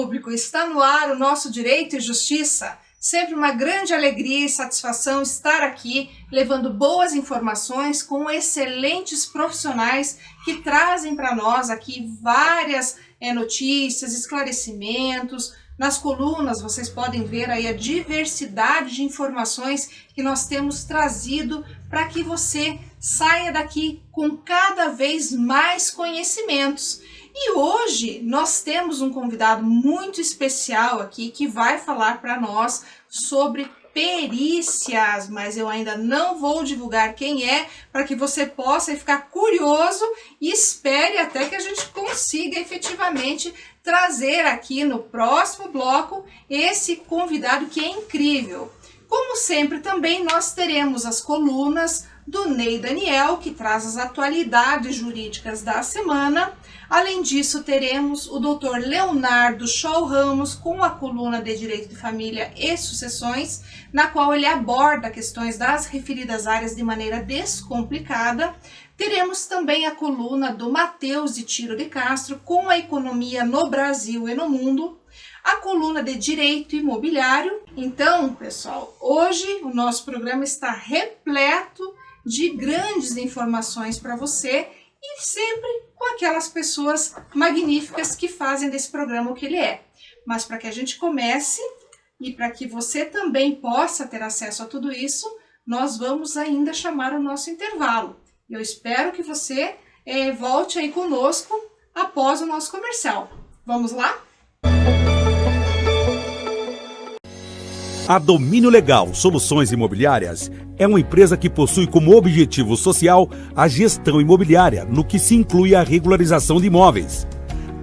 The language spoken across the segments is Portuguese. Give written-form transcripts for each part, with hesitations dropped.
público, está no ar o nosso Direito e Justiça. Sempre uma grande alegria e satisfação estar aqui, levando boas informações com excelentes profissionais que trazem para nós aqui várias notícias, esclarecimentos. Nas colunas vocês podem ver aí a diversidade de informações que nós temos trazido para que você saia daqui com cada vez mais conhecimentos. E hoje nós temos um convidado muito especial aqui que vai falar para nós sobre perícias, mas eu ainda não vou divulgar quem é, para que você possa ficar curioso e espere até que a gente consiga efetivamente trazer aqui no próximo bloco esse convidado que é incrível. Como sempre também nós teremos as colunas do Ney Daniel, que traz as atualidades jurídicas da semana. Além disso, teremos o Dr. Leonardo Scholl Ramos com a coluna de Direito de Família e Sucessões, na qual ele aborda questões das referidas áreas de maneira descomplicada. Teremos também a coluna do Matheus de Tiro de Castro com a economia no Brasil e no mundo, a coluna de Direito Imobiliário. Então, pessoal, hoje o nosso programa está repleto de grandes informações para você e sempre com aquelas pessoas magníficas que fazem desse programa o que ele é. Mas para que a gente comece e para que você também possa ter acesso a tudo isso, nós vamos ainda chamar o nosso intervalo. Eu espero que você volte aí conosco após o nosso comercial. Vamos lá? A Domínio Legal Soluções Imobiliárias é uma empresa que possui como objetivo social a gestão imobiliária, no que se inclui a regularização de imóveis.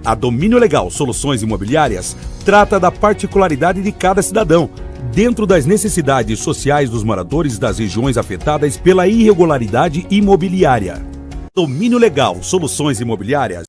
A Domínio Legal Soluções Imobiliárias trata da particularidade de cada cidadão, dentro das necessidades sociais dos moradores das regiões afetadas pela irregularidade imobiliária. Domínio Legal Soluções Imobiliárias.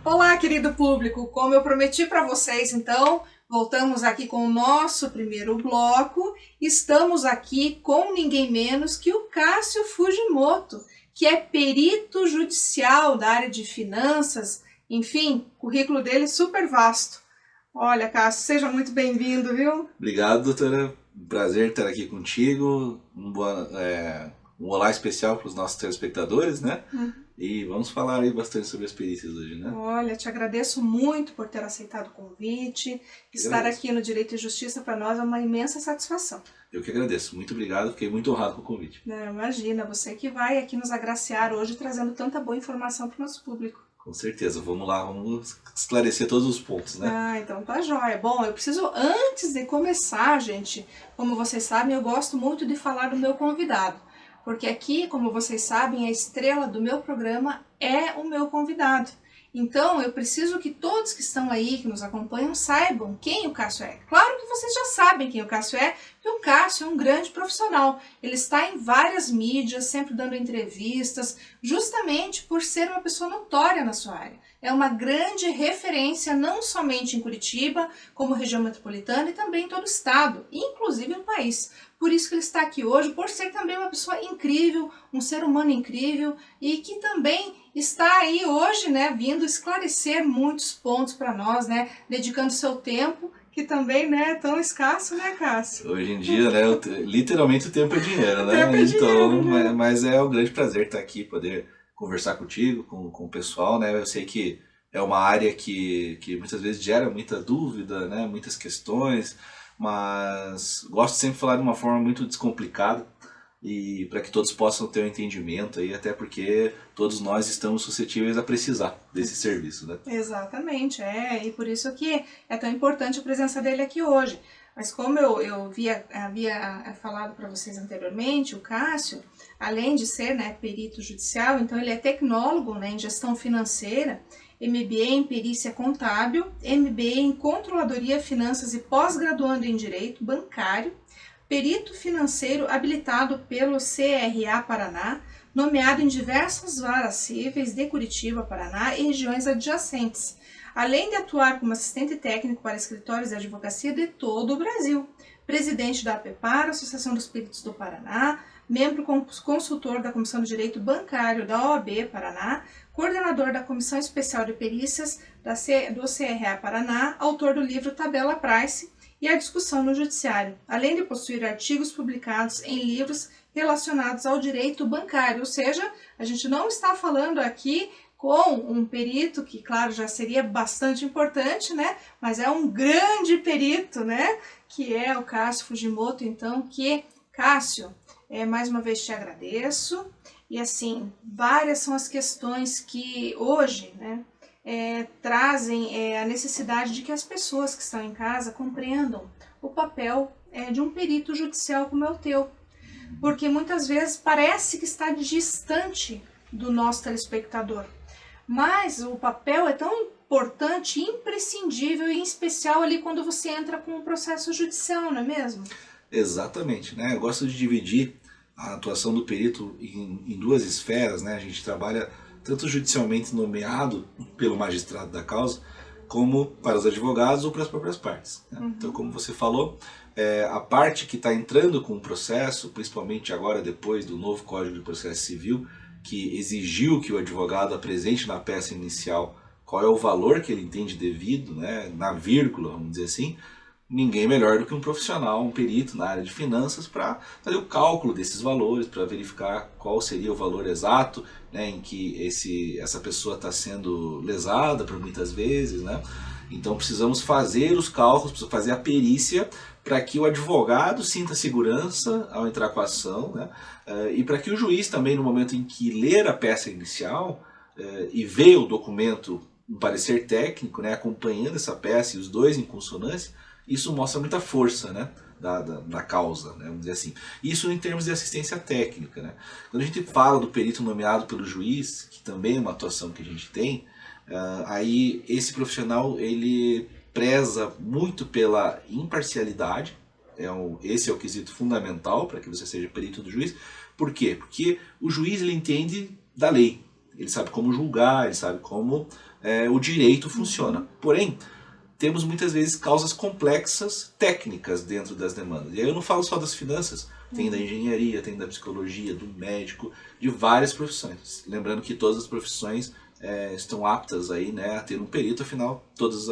Olá, querido público, como eu prometi para vocês, então, voltamos aqui com o nosso primeiro bloco. Estamos aqui com ninguém menos que o Cássio Fujimoto, que é perito judicial da área de finanças. Enfim, o currículo dele é super vasto. Olha, Cássio, seja muito bem-vindo, viu? Obrigado, doutora. Prazer estar aqui contigo. Um olá especial para os nossos telespectadores, né? E vamos falar aí bastante sobre as perícias hoje, né? Olha, te agradeço muito por ter aceitado o convite. Estar aqui no Direito e Justiça para nós é uma imensa satisfação. Eu que agradeço. Muito obrigado. Fiquei muito honrado com o convite. Não, imagina, você que vai aqui nos agraciar hoje trazendo tanta boa informação para o nosso público. Com certeza. Vamos lá, vamos esclarecer todos os pontos, né? Ah, então tá jóia. Bom, eu preciso, antes de começar, gente, como vocês sabem, eu gosto muito de falar do meu convidado. Porque aqui, como vocês sabem, a estrela do meu programa é o meu convidado. Então, eu preciso que todos que estão aí, que nos acompanham, saibam quem o Cássio é. Claro que vocês já sabem quem o Cássio é, porque o Cássio é um grande profissional. Ele está em várias mídias, sempre dando entrevistas, justamente por ser uma pessoa notória na sua área. É uma grande referência, não somente em Curitiba, como região metropolitana, e também em todo o estado, inclusive no país. Por isso que ele está aqui hoje, por ser também uma pessoa incrível, um ser humano incrível, e que também está aí hoje, né, vindo esclarecer muitos pontos para nós, né, dedicando seu tempo, que também, né, é tão escasso, né, Cássio? Hoje em dia, né, literalmente o tempo é dinheiro, né? Tempo é dinheiro, né? Mas é um grande prazer estar aqui, poder conversar contigo, com o pessoal, né? Eu sei que é uma área que muitas vezes gera muita dúvida, né, muitas questões, mas gosto sempre de falar de uma forma muito descomplicada e para que todos possam ter um entendimento aí, até porque todos nós estamos suscetíveis a precisar desse serviço, né? Exatamente, e por isso que é tão importante a presença dele aqui hoje. Mas como eu havia falado para vocês anteriormente, o Cássio, além de ser, né, perito judicial, então ele é tecnólogo, né, em gestão financeira, MBA em perícia contábil, MBA em controladoria, finanças e pós-graduando em direito bancário, perito financeiro habilitado pelo CRA Paraná, nomeado em diversas varas cíveis de Curitiba, Paraná e regiões adjacentes, além de atuar como assistente técnico para escritórios de advocacia de todo o Brasil, presidente da APEPAR, Associação dos Peritos do Paraná, membro consultor da Comissão de Direito Bancário da OAB Paraná, coordenador da Comissão Especial de Perícias do CRA Paraná, autor do livro Tabela Price e a discussão no Judiciário, além de possuir artigos publicados em livros relacionados ao direito bancário, ou seja, a gente não está falando aqui com um perito que, claro, já seria bastante importante, né? Mas é um grande perito, né? Que é o Cássio Fujimoto. Então, Cássio, mais uma vez te agradeço. E assim, várias são as questões que hoje, né, trazem a necessidade de que as pessoas que estão em casa compreendam o papel de um perito judicial como é o teu. Porque muitas vezes parece que está distante do nosso telespectador. Mas o papel é tão importante, imprescindível e em especial ali quando você entra com um processo judicial, não é mesmo? Exatamente, né? Eu gosto de dividir a atuação do perito em duas esferas, né? A gente trabalha tanto judicialmente nomeado pelo magistrado da causa, como para os advogados ou para as próprias partes, né? Então, como você falou, a parte que está entrando com o processo, principalmente agora depois do novo Código de Processo Civil, que exigiu que o advogado apresente na peça inicial qual é o valor que ele entende devido, né, na vírgula, vamos dizer assim, ninguém melhor do que um profissional, um perito na área de finanças para fazer o cálculo desses valores, para verificar qual seria o valor exato, né, em que essa pessoa está sendo lesada por muitas vezes, né? Então precisamos fazer os cálculos, precisamos fazer a perícia para que o advogado sinta segurança ao entrar com a ação, né? E para que o juiz também, no momento em que ler a peça inicial e ver o documento, um parecer técnico, né, acompanhando essa peça e os dois em consonância, isso mostra muita força, né, da causa, né, vamos dizer assim. Isso em termos de assistência técnica, né? Quando a gente fala do perito nomeado pelo juiz, que também é uma atuação que a gente tem, aí esse profissional ele preza muito pela imparcialidade, esse é o quesito fundamental para que você seja perito do juiz. Por quê? Porque o juiz ele entende da lei, ele sabe como julgar, ele sabe como o direito funciona. Porém, temos muitas vezes causas complexas técnicas dentro das demandas. E aí eu não falo só das finanças, tem da engenharia, tem da psicologia, do médico, de várias profissões. Lembrando que todas as profissões estão aptas aí, né, a ter um perito, afinal todas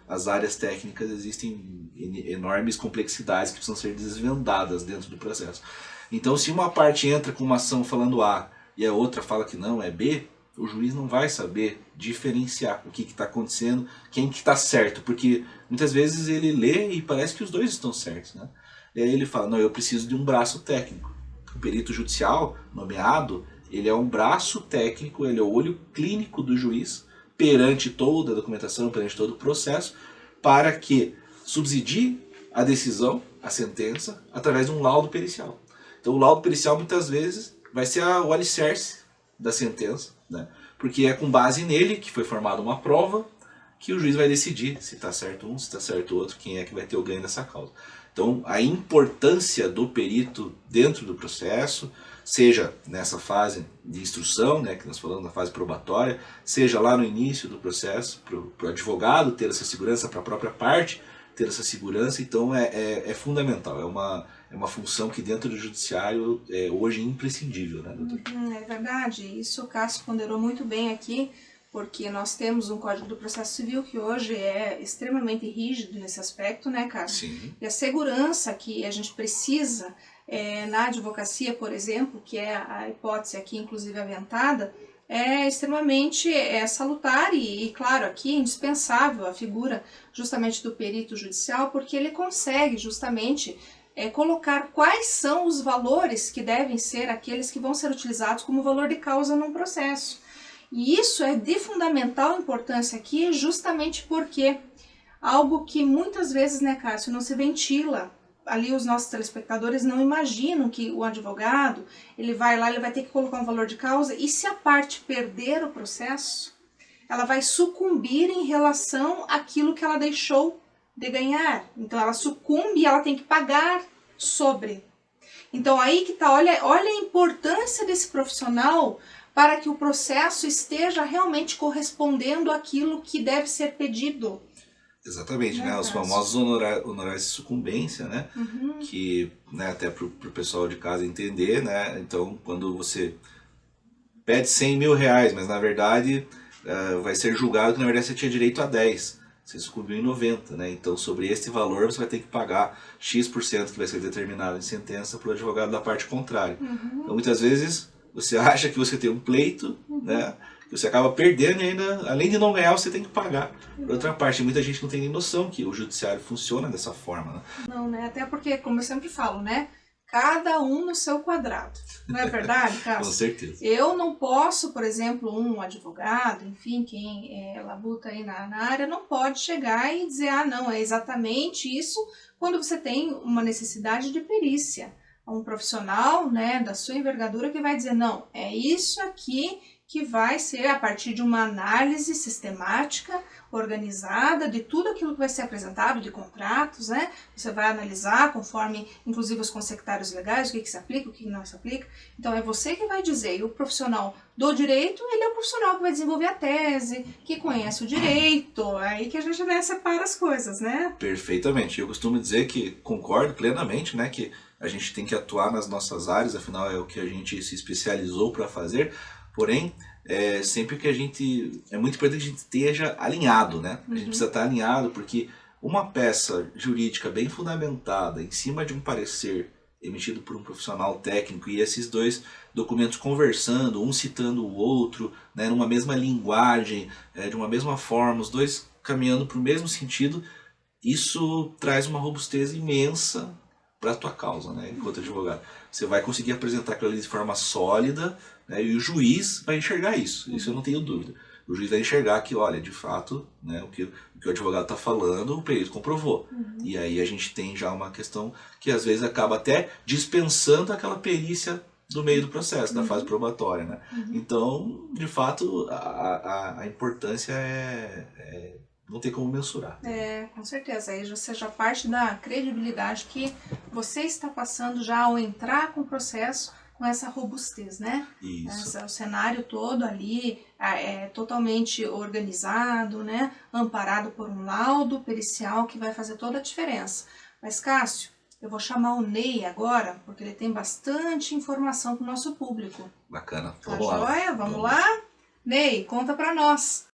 as áreas técnicas existem enormes complexidades que precisam ser desvendadas dentro do processo. Então se uma parte entra com uma ação falando A e a outra fala que não, é B, o juiz não vai saber diferenciar o que está acontecendo, quem que está certo, porque muitas vezes ele lê e parece que os dois estão certos, né? E aí ele fala, não, eu preciso de um braço técnico. O perito judicial nomeado, ele é um braço técnico, ele é o olho clínico do juiz perante toda a documentação, perante todo o processo, para que subsidie a decisão, a sentença, através de um laudo pericial. Então o laudo pericial muitas vezes vai ser o alicerce da sentença, né? Porque é com base nele que foi formada uma prova que o juiz vai decidir se está certo um, se está certo o outro, quem é que vai ter o ganho nessa causa. Então a importância do perito dentro do processo, seja nessa fase de instrução, né, que nós falamos na fase probatória, seja lá no início do processo, para o advogado ter essa segurança, para a própria parte ter essa segurança, então é fundamental, é uma função que dentro do judiciário é hoje imprescindível, né, doutor? É verdade, isso o Cássio ponderou muito bem aqui, porque nós temos um Código do Processo Civil que hoje é extremamente rígido nesse aspecto, né, Cássio? Sim. E a segurança que a gente precisa na advocacia, por exemplo, que é a hipótese aqui inclusive aventada, é extremamente salutar e, claro, aqui é indispensável a figura justamente do perito judicial, porque ele consegue justamente colocar quais são os valores que devem ser aqueles que vão ser utilizados como valor de causa num processo. E isso é de fundamental importância aqui, justamente porque algo que muitas vezes, né, Cássio, não se ventila. Ali os nossos telespectadores não imaginam que o advogado, ele vai lá, ele vai ter que colocar um valor de causa, e se a parte perder o processo, ela vai sucumbir em relação àquilo que ela deixou de ganhar. Então ela sucumbe e ela tem que pagar sobre. Então aí que tá, olha a importância desse profissional para que o processo esteja realmente correspondendo àquilo que deve ser pedido. Exatamente, Né, né? Os Cássio? famosos honorários de sucumbência, né? Que, né, até para o pessoal de casa entender, né? Então, quando você pede 100 mil reais, mas na verdade vai ser julgado que na verdade você tinha direito a 10. Você sucumbiu em 90, né? Então, sobre esse valor, você vai ter que pagar X% que vai ser determinado em sentença para o advogado da parte contrária. Então, muitas vezes, você acha que você tem um pleito, né? Que você acaba perdendo e ainda, além de não ganhar, você tem que pagar. Por outra parte, muita gente não tem nem noção que o judiciário funciona dessa forma, né? Não, né? Até porque, como eu sempre falo, né? Cada um no seu quadrado. Não é verdade, Cássio? Com certeza. Eu não posso, por exemplo, um advogado, enfim, quem labuta aí na área, não pode chegar e dizer, ah, não, é exatamente isso, quando você tem uma necessidade de perícia. Um profissional, né, da sua envergadura que vai dizer, não, é isso aqui que vai ser a partir de uma análise sistemática, organizada, de tudo aquilo que vai ser apresentado, de contratos, né? Você vai analisar conforme, inclusive, os consectários legais, o que se aplica, o que não se aplica. Então, é você que vai dizer, e o profissional do direito, ele é o profissional que vai desenvolver a tese, que conhece o direito, aí que a gente, né, separa as coisas, né? Perfeitamente. Eu costumo dizer que concordo plenamente, né, que a gente tem que atuar nas nossas áreas, afinal é o que a gente se especializou para fazer. Porém, sempre que a gente... É muito importante que a gente esteja alinhado, né? A gente precisa estar alinhado porque uma peça jurídica bem fundamentada em cima de um parecer emitido por um profissional técnico e esses dois documentos conversando, um citando o outro, né, numa mesma linguagem, de uma mesma forma, os dois caminhando para o mesmo sentido, isso traz uma robustez imensa para a tua causa, né, enquanto advogado. Você vai conseguir apresentar aquilo ali de forma sólida, né, e o juiz vai enxergar isso eu não tenho dúvida. O juiz vai enxergar que, olha, de fato, né, o que o advogado está falando, o perito comprovou. E aí a gente tem já uma questão que às vezes acaba até dispensando aquela perícia do meio do processo, da fase probatória, né? Então, de fato, a importância não tem como mensurar. Com certeza. Aí você já parte da credibilidade que você está passando já ao entrar com o processo, com essa robustez, né? Isso. O cenário todo ali é totalmente organizado, né? Amparado por um laudo pericial que vai fazer toda a diferença. Mas, Cássio, eu vou chamar o Ney agora, porque ele tem bastante informação para o nosso público. Bacana. Tá joia? Vamos lá? Ney, conta para nós.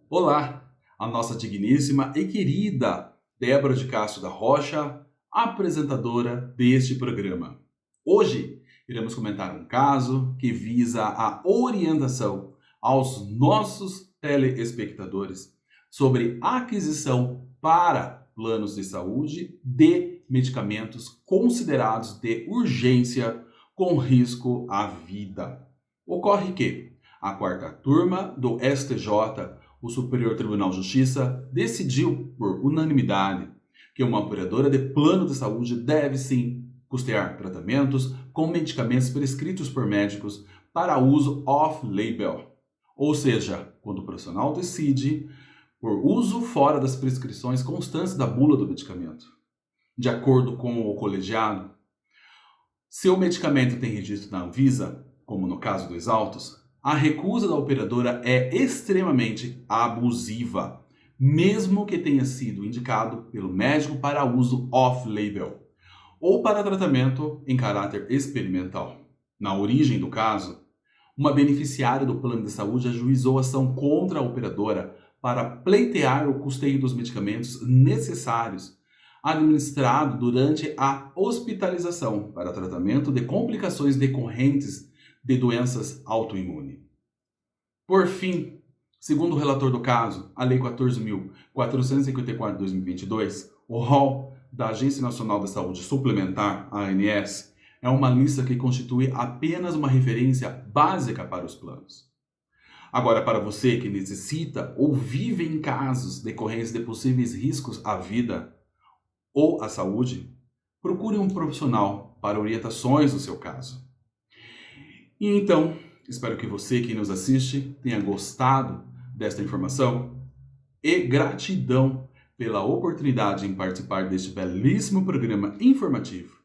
Olá, a nossa digníssima e querida Débora de Castro da Rocha, apresentadora deste programa. Hoje iremos comentar um caso que visa a orientação aos nossos telespectadores sobre a aquisição para planos de saúde de medicamentos considerados de urgência com risco à vida. Ocorre que a 4ª turma do STJ, o Superior Tribunal de Justiça, decidiu por unanimidade que uma operadora de plano de saúde deve sim custear tratamentos com medicamentos prescritos por médicos para uso off-label, ou seja, quando o profissional decide por uso fora das prescrições constantes da bula do medicamento. De acordo com o colegiado, se o medicamento tem registro na Anvisa, como no caso dos autos, a recusa da operadora é extremamente abusiva, mesmo que tenha sido indicado pelo médico para uso off-label ou para tratamento em caráter experimental. Na origem do caso, uma beneficiária do plano de saúde ajuizou ação contra a operadora para pleitear o custeio dos medicamentos necessários administrado durante a hospitalização para tratamento de complicações decorrentes de doenças autoimunes. Por fim, segundo o relator do caso, a Lei 14.454 de 2022, o rol da Agência Nacional da Saúde Suplementar, ANS, é uma lista que constitui apenas uma referência básica para os planos. Agora, para você que necessita ou vive em casos decorrentes de possíveis riscos à vida ou à saúde, procure um profissional para orientações no seu caso. E então, espero que você que nos assiste tenha gostado desta informação e gratidão pela oportunidade em participar deste belíssimo programa informativo,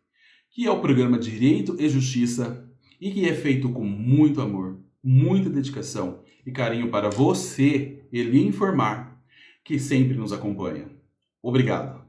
que é o programa Direito e Justiça e que é feito com muito amor, muita dedicação e carinho para você, e lhe informar que sempre nos acompanha. Obrigado.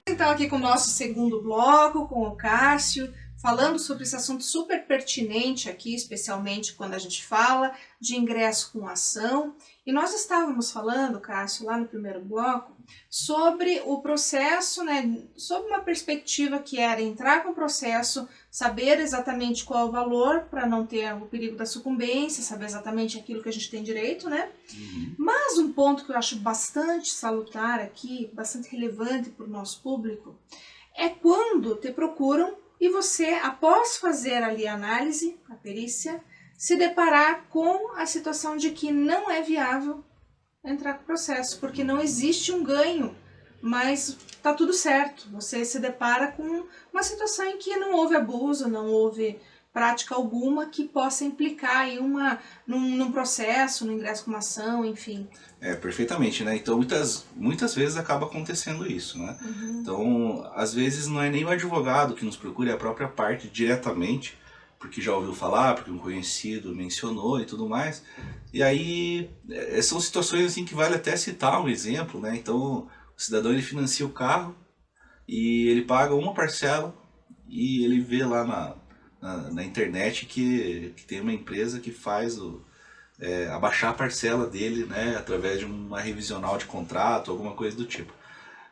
Então aqui com o nosso segundo bloco, com o Cássio, falando sobre esse assunto super pertinente aqui, especialmente quando a gente fala de ingresso com ação. E nós estávamos falando, Cássio, lá no primeiro bloco, sobre o processo, né, sobre uma perspectiva que era entrar com o processo, saber exatamente qual é o valor para não ter o perigo da sucumbência, saber exatamente aquilo que a gente tem direito, né? Mas um ponto que eu acho bastante salutar aqui, bastante relevante para o nosso público, é quando te procuram e você, após fazer ali a análise, a perícia, se deparar com a situação de que não é viável entrar com o processo, porque não existe um ganho, mas tá tudo certo. Você se depara com uma situação em que não houve abuso, não houve prática alguma que possa implicar aí num processo, no ingresso com uma ação, enfim. Perfeitamente, né? Então muitas vezes acaba acontecendo isso, né? Então, às vezes não é nem o advogado que nos procura, é a própria parte diretamente, porque já ouviu falar, porque um conhecido mencionou e tudo mais. E aí são situações assim que vale até citar um exemplo, né? Então o cidadão ele financia o carro e ele paga uma parcela e ele vê lá na internet que tem uma empresa que faz abaixar a parcela dele, né, através de uma revisional de contrato, alguma coisa do tipo.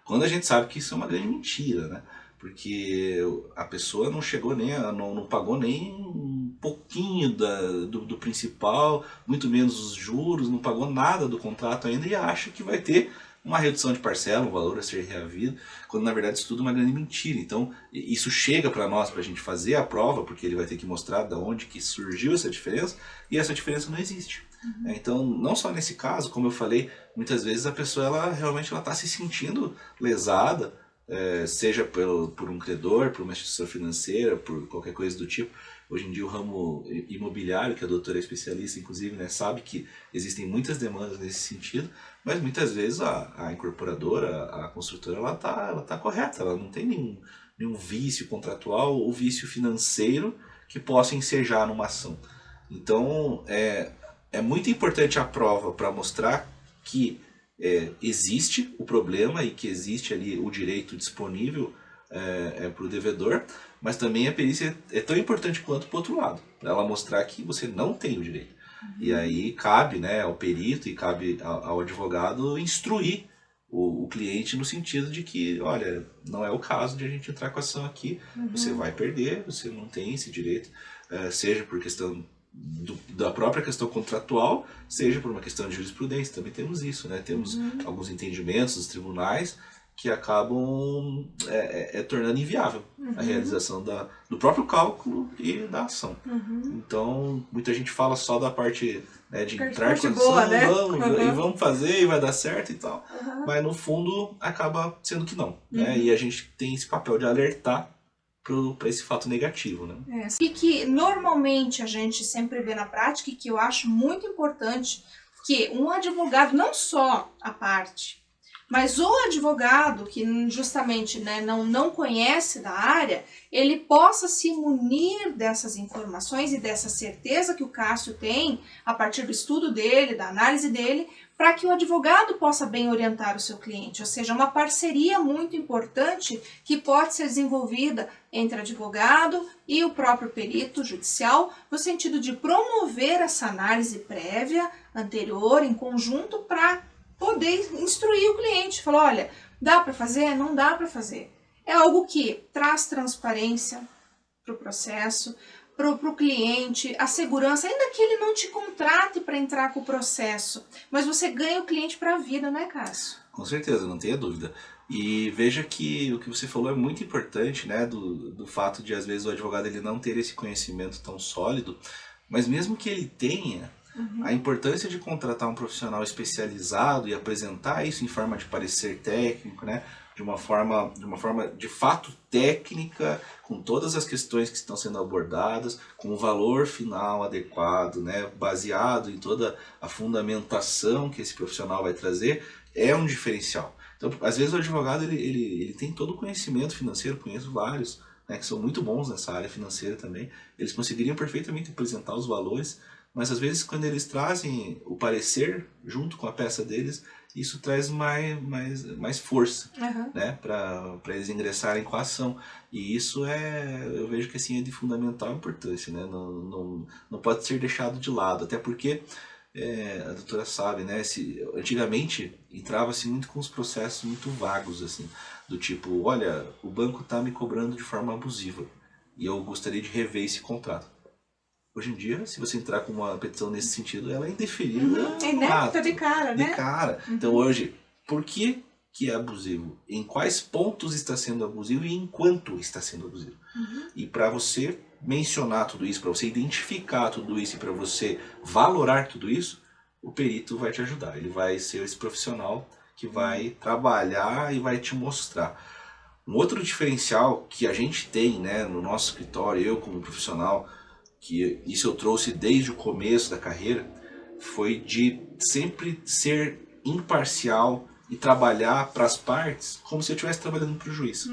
Quando a gente sabe que isso é uma grande mentira, né? Porque a pessoa não chegou nem, não pagou nem um pouquinho do principal, muito menos os juros, não pagou nada do contrato ainda e acha que vai ter uma redução de parcela, um valor a ser reavido, quando na verdade isso tudo é uma grande mentira. Então isso chega para nós, para a gente fazer a prova, porque ele vai ter que mostrar de onde que surgiu essa diferença, e essa diferença não existe. Então, não só nesse caso, como eu falei, muitas vezes a pessoa ela realmente está se sentindo lesada, seja por um credor, por uma instituição financeira, por qualquer coisa do tipo. Hoje em dia o ramo imobiliário, que a doutora é especialista, inclusive, né, sabe que existem muitas demandas nesse sentido, mas muitas vezes a incorporadora, a construtora, ela tá correta, ela não tem nenhum vício contratual ou vício financeiro que possa ensejar numa ação. Então, é muito importante a prova para mostrar que existe o problema e que existe ali o direito disponível para o devedor, mas também a perícia é tão importante quanto para o outro lado, para ela mostrar que você não tem o direito. E aí cabe, né, ao perito e cabe ao advogado instruir o cliente no sentido de que, olha, não é o caso de a gente entrar com a ação aqui, você vai perder, você não tem esse direito, seja por questão da própria questão contratual, seja por uma questão de jurisprudência. Também temos isso, né? Temos alguns entendimentos dos tribunais que acabam tornando inviável a realização do próprio cálculo e da ação. Então, muita gente fala só da parte, né, de entrar com a ação, boa, né? e vamos fazer e vai dar certo e tal. Mas no fundo acaba sendo que não, né? E a gente tem esse papel de alertar para esse fato negativo, né? E que normalmente a gente sempre vê na prática e que eu acho muito importante que um advogado, não só a parte, mas o advogado que justamente, né, não conhece da área, ele possa se munir dessas informações e dessa certeza que o Cássio tem a partir do estudo dele, da análise dele, para que o advogado possa bem orientar o seu cliente, ou seja, uma parceria muito importante que pode ser desenvolvida entre advogado e o próprio perito judicial, no sentido de promover essa análise prévia, anterior, em conjunto, para poder instruir o cliente, falar, olha, dá para fazer? Não dá para fazer. É algo que traz transparência para o processo, para o cliente, a segurança, ainda que ele não te contrate para entrar com o processo, mas você ganha o cliente para a vida, né, Cássio? Com certeza, não tenha dúvida. E veja que o que você falou é muito importante, né, do fato de às vezes o advogado ele não ter esse conhecimento tão sólido, mas mesmo que ele tenha, a importância de contratar um profissional especializado e apresentar isso em forma de parecer técnico, né, de uma forma de fato técnica, com todas as questões que estão sendo abordadas, com o valor final adequado, né, baseado em toda a fundamentação que esse profissional vai trazer, é um diferencial. Então, às vezes o advogado ele tem todo o conhecimento financeiro, conheço vários, né, que são muito bons nessa área financeira também, eles conseguiriam perfeitamente apresentar os valores, mas às vezes quando eles trazem o parecer junto com a peça deles, isso traz mais força, né, para eles ingressarem com a ação. E isso eu vejo que assim, é de fundamental importância, né? Não pode ser deixado de lado, até porque a doutora sabe, né, antigamente entrava-se muito com os processos muito vagos, assim, do tipo, olha, o banco está me cobrando de forma abusiva e eu gostaria de rever esse contrato. Hoje em dia, se você entrar com uma petição nesse sentido, ela é indeferida. É inepta de cara, né? De cara. Então hoje, por que é abusivo? Em quais pontos está sendo abusivo e em quanto está sendo abusivo? E para você mencionar tudo isso, para você identificar tudo isso e para você valorar tudo isso, o perito vai te ajudar. Ele vai ser esse profissional que vai trabalhar e vai te mostrar. Um outro diferencial que a gente tem, né, no nosso escritório, eu como profissional, que isso eu trouxe desde o começo da carreira, foi de sempre ser imparcial e trabalhar para as partes como se eu estivesse trabalhando para o juiz.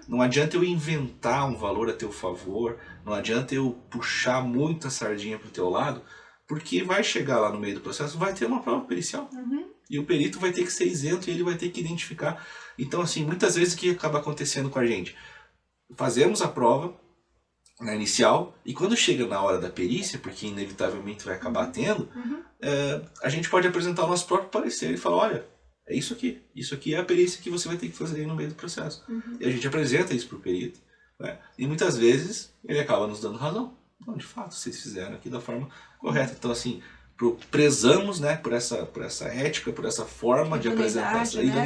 Não adianta eu inventar um valor a teu favor, não adianta eu puxar muita sardinha para o teu lado, porque vai chegar lá no meio do processo, vai ter uma prova pericial. E o perito vai ter que ser isento e ele vai ter que identificar. Então, assim, muitas vezes o que acaba acontecendo com a gente? Fazemos a prova na inicial, e quando chega na hora da perícia, porque inevitavelmente vai acabar tendo, a gente pode apresentar o nosso próprio parecer e falar, olha, é isso aqui é a perícia que você vai ter que fazer aí no meio do processo. E a gente apresenta isso para o perito, né? E muitas vezes ele acaba nos dando razão. Não, de fato, vocês fizeram aqui da forma correta. Então, assim, prezamos, né, por essa ética, por essa forma de apresentar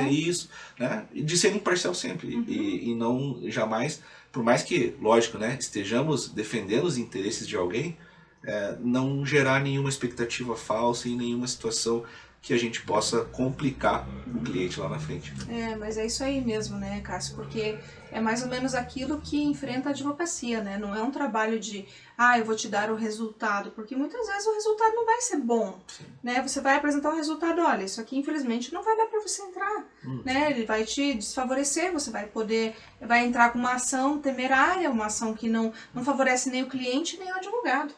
isso, né, e de ser imparcial sempre, e não jamais, por mais que, lógico, né, estejamos defendendo os interesses de alguém, não gerar nenhuma expectativa falsa e nenhuma situação que a gente possa complicar o cliente lá na frente. Mas é isso aí mesmo, né, Cássio? Porque é mais ou menos aquilo que enfrenta a advocacia, né? Não é um trabalho de, eu vou te dar o resultado, porque muitas vezes o resultado não vai ser bom, né? Você vai apresentar um resultado, olha, isso aqui infelizmente não vai dar para você entrar, né? Ele vai te desfavorecer, você vai entrar com uma ação temerária, uma ação que não favorece nem o cliente nem o advogado.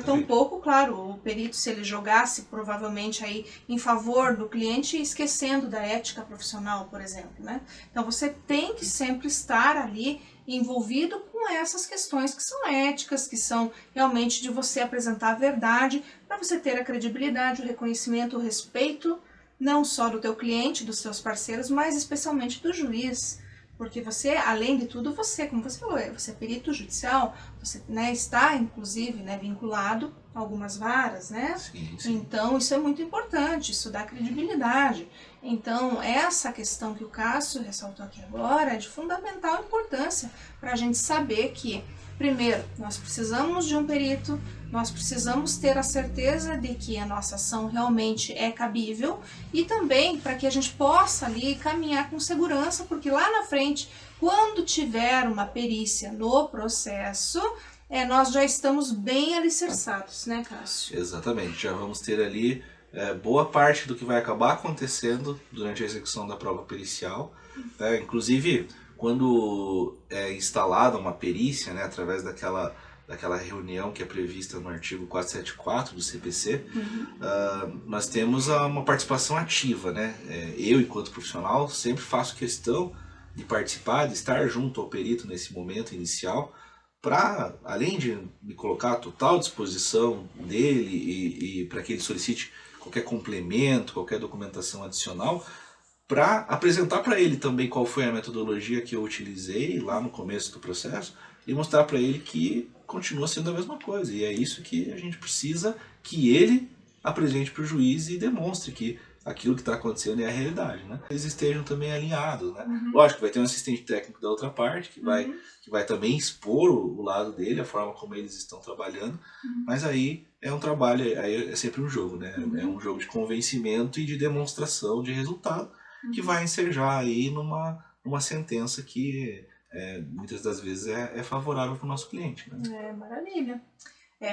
Tampouco, claro, o perito, se ele jogasse provavelmente aí em favor do cliente, esquecendo da ética profissional, por exemplo, né? Então você tem que sempre estar ali envolvido com essas questões que são éticas, que são realmente de você apresentar a verdade, para você ter a credibilidade, o reconhecimento, o respeito, não só do teu cliente, dos seus parceiros, mas especialmente do juiz. Porque você, além de tudo, como você falou, você é perito judicial, você, né, está, inclusive, né, vinculado a algumas varas, né? Sim. Então, isso é muito importante, isso dá credibilidade. Então, essa questão que o Cássio ressaltou aqui agora é de fundamental importância para a gente saber que, primeiro, nós precisamos de um perito, nós precisamos ter a certeza de que a nossa ação realmente é cabível e também para que a gente possa ali caminhar com segurança, porque lá na frente, quando tiver uma perícia no processo, nós já estamos bem alicerçados, né, Cássio? Exatamente, já vamos ter ali boa parte do que vai acabar acontecendo durante a execução da prova pericial, né? Inclusive, quando é instalada uma perícia, né, através daquela reunião que é prevista no artigo 474 do CPC, nós temos uma participação ativa, né? Eu, enquanto profissional, sempre faço questão de participar, de estar junto ao perito nesse momento inicial, para, além de me colocar à total disposição dele e para que ele solicite qualquer complemento, qualquer documentação adicional, para apresentar para ele também qual foi a metodologia que eu utilizei lá no começo do processo e mostrar para ele que continua sendo a mesma coisa. E é isso que a gente precisa que ele apresente para o juiz e demonstre que aquilo que está acontecendo é a realidade, né? Eles estejam também alinhados, né? Lógico, vai ter um assistente técnico da outra parte que vai também expor o lado dele, a forma como eles estão trabalhando, mas aí é um trabalho, aí é sempre um jogo, né? É um jogo de convencimento e de demonstração de resultado que vai ensejar aí numa sentença que muitas das vezes é favorável para o nosso cliente, né? Maravilha.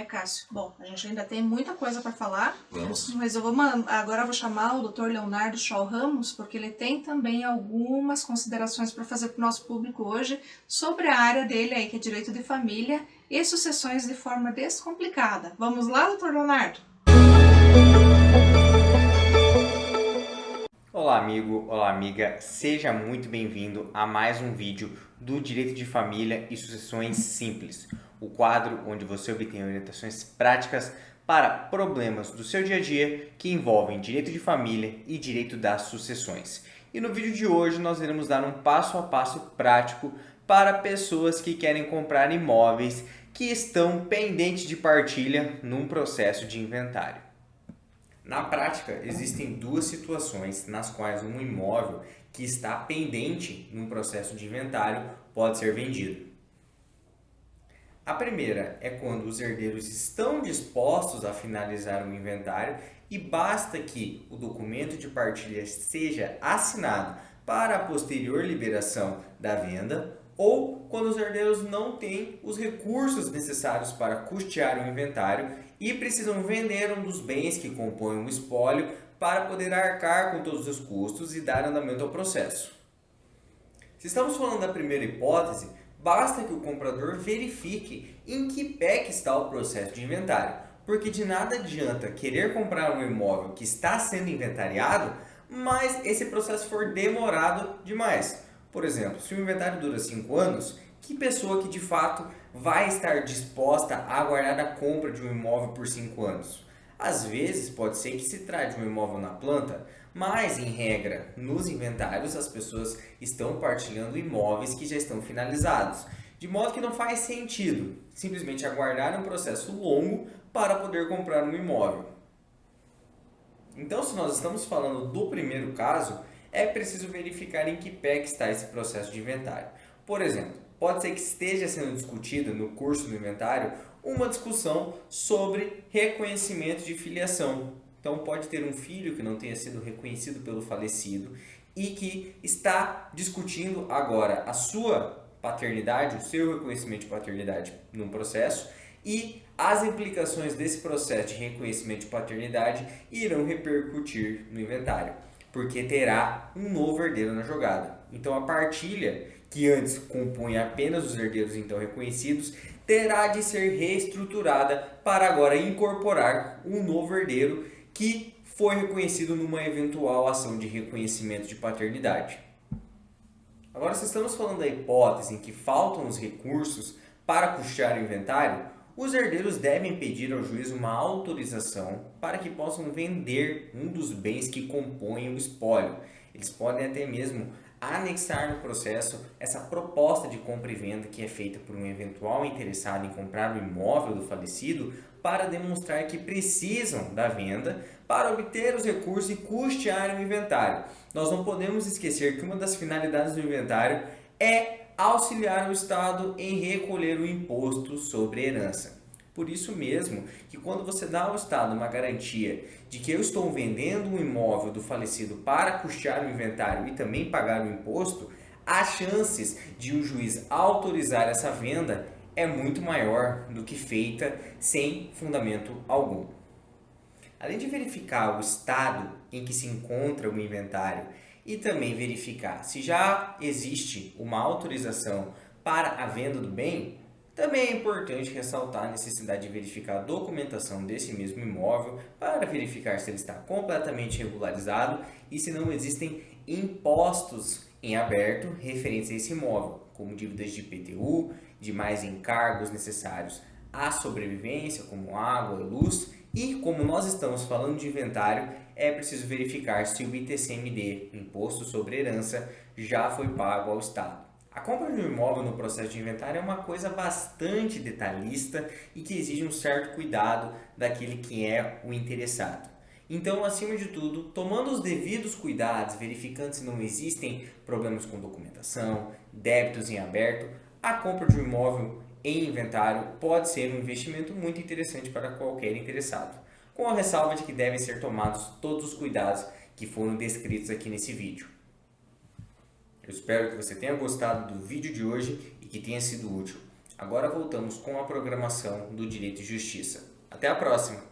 Cássio, bom, a gente ainda tem muita coisa para falar, Vamos. Mas agora eu vou chamar o Dr. Leonardo Scholl Ramos, porque ele tem também algumas considerações para fazer para o nosso público hoje sobre a área dele aí, que é Direito de Família e sucessões de forma descomplicada. Vamos lá, doutor Leonardo? Olá amigo, olá amiga, seja muito bem-vindo a mais um vídeo do Direito de Família e Sucessões Simples, o quadro onde você obtém orientações práticas para problemas do seu dia a dia que envolvem direito de família e direito das sucessões. E no vídeo de hoje nós iremos dar um passo a passo prático para pessoas que querem comprar imóveis que estão pendentes de partilha num processo de inventário. Na prática, existem duas situações nas quais um imóvel que está pendente num processo de inventário pode ser vendido. A primeira é quando os herdeiros estão dispostos a finalizar o inventário e basta que o documento de partilha seja assinado para a posterior liberação da venda, ou quando os herdeiros não têm os recursos necessários para custear o inventário e precisam vender um dos bens que compõem o espólio para poder arcar com todos os custos e dar andamento ao processo. Se estamos falando da primeira hipótese, basta que o comprador verifique em que pé que está o processo de inventário, porque de nada adianta querer comprar um imóvel que está sendo inventariado, mas esse processo for demorado demais. Por exemplo, se o inventário dura 5 anos, que pessoa que de fato vai estar disposta a aguardar a compra de um imóvel por 5 anos? Às vezes pode ser que se trate de um imóvel na planta, mas em regra, nos inventários as pessoas estão partilhando imóveis que já estão finalizados, de modo que não faz sentido simplesmente aguardar um processo longo para poder comprar um imóvel. Então, se nós estamos falando do primeiro caso, é preciso verificar em que pé que está esse processo de inventário. Por exemplo, pode ser que esteja sendo discutida no curso do inventário uma discussão sobre reconhecimento de filiação. Então pode ter um filho que não tenha sido reconhecido pelo falecido e que está discutindo agora a sua paternidade, o seu reconhecimento de paternidade num processo, e as implicações desse processo de reconhecimento de paternidade irão repercutir no inventário, porque terá um novo herdeiro na jogada. Então a partilha, que antes compunha apenas os herdeiros então reconhecidos, terá de ser reestruturada para agora incorporar um novo herdeiro que foi reconhecido numa eventual ação de reconhecimento de paternidade. Agora, se estamos falando da hipótese em que faltam os recursos para custear o inventário, os herdeiros devem pedir ao juiz uma autorização para que possam vender um dos bens que compõem o espólio. Eles podem até mesmo anexar no processo essa proposta de compra e venda que é feita por um eventual interessado em comprar o imóvel do falecido para demonstrar que precisam da venda para obter os recursos e custear o inventário. Nós não podemos esquecer que uma das finalidades do inventário é auxiliar o Estado em recolher o imposto sobre herança. Por isso mesmo que quando você dá ao Estado uma garantia de que eu estou vendendo um imóvel do falecido para custear o inventário e também pagar o imposto, as chances de o juiz autorizar essa venda é muito maior do que feita sem fundamento algum. Além de verificar o estado em que se encontra o inventário e também verificar se já existe uma autorização para a venda do bem, também é importante ressaltar a necessidade de verificar a documentação desse mesmo imóvel para verificar se ele está completamente regularizado e se não existem impostos em aberto referentes a esse imóvel, como dívidas de IPTU, demais encargos necessários à sobrevivência, como água e luz. E como nós estamos falando de inventário, é preciso verificar se o ITCMD, Imposto sobre Herança, já foi pago ao Estado. A compra de um imóvel no processo de inventário é uma coisa bastante detalhista e que exige um certo cuidado daquele que é o interessado. Então, acima de tudo, tomando os devidos cuidados, verificando se não existem problemas com documentação, débitos em aberto, a compra de um imóvel em inventário pode ser um investimento muito interessante para qualquer interessado, com a ressalva de que devem ser tomados todos os cuidados que foram descritos aqui nesse vídeo. Eu espero que você tenha gostado do vídeo de hoje e que tenha sido útil. Agora voltamos com a programação do Direito e Justiça. Até a próxima!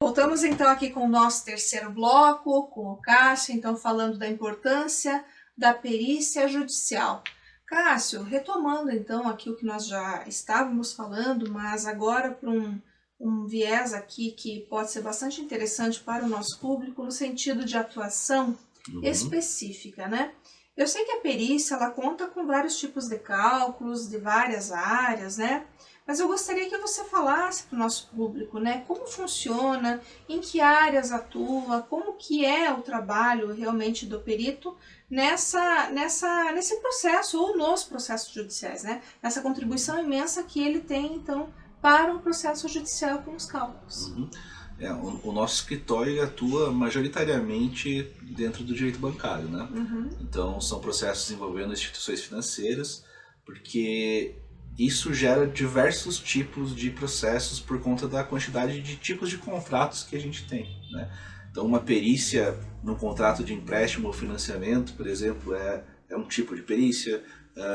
Voltamos então aqui com o nosso terceiro bloco, com o Cássio, então falando da importância da perícia judicial. Cássio, retomando então aqui o que nós já estávamos falando, mas agora para um viés aqui que pode ser bastante interessante para o nosso público no sentido de atuação específica, né? Eu sei que a perícia ela conta com vários tipos de cálculos, de várias áreas, né? Mas eu gostaria que você falasse para o nosso público, né? Como funciona, em que áreas atua, como que é o trabalho realmente do perito nesse processo ou nos processos judiciais, né? Nessa contribuição imensa que ele tem, então, para o processo judicial com os cálculos. O nosso escritório atua majoritariamente dentro do direito bancário, né? Então são processos envolvendo instituições financeiras, porque isso gera diversos tipos de processos por conta da quantidade de tipos de contratos que a gente tem, né? Então uma perícia no contrato de empréstimo ou financiamento, por exemplo, é um tipo de perícia.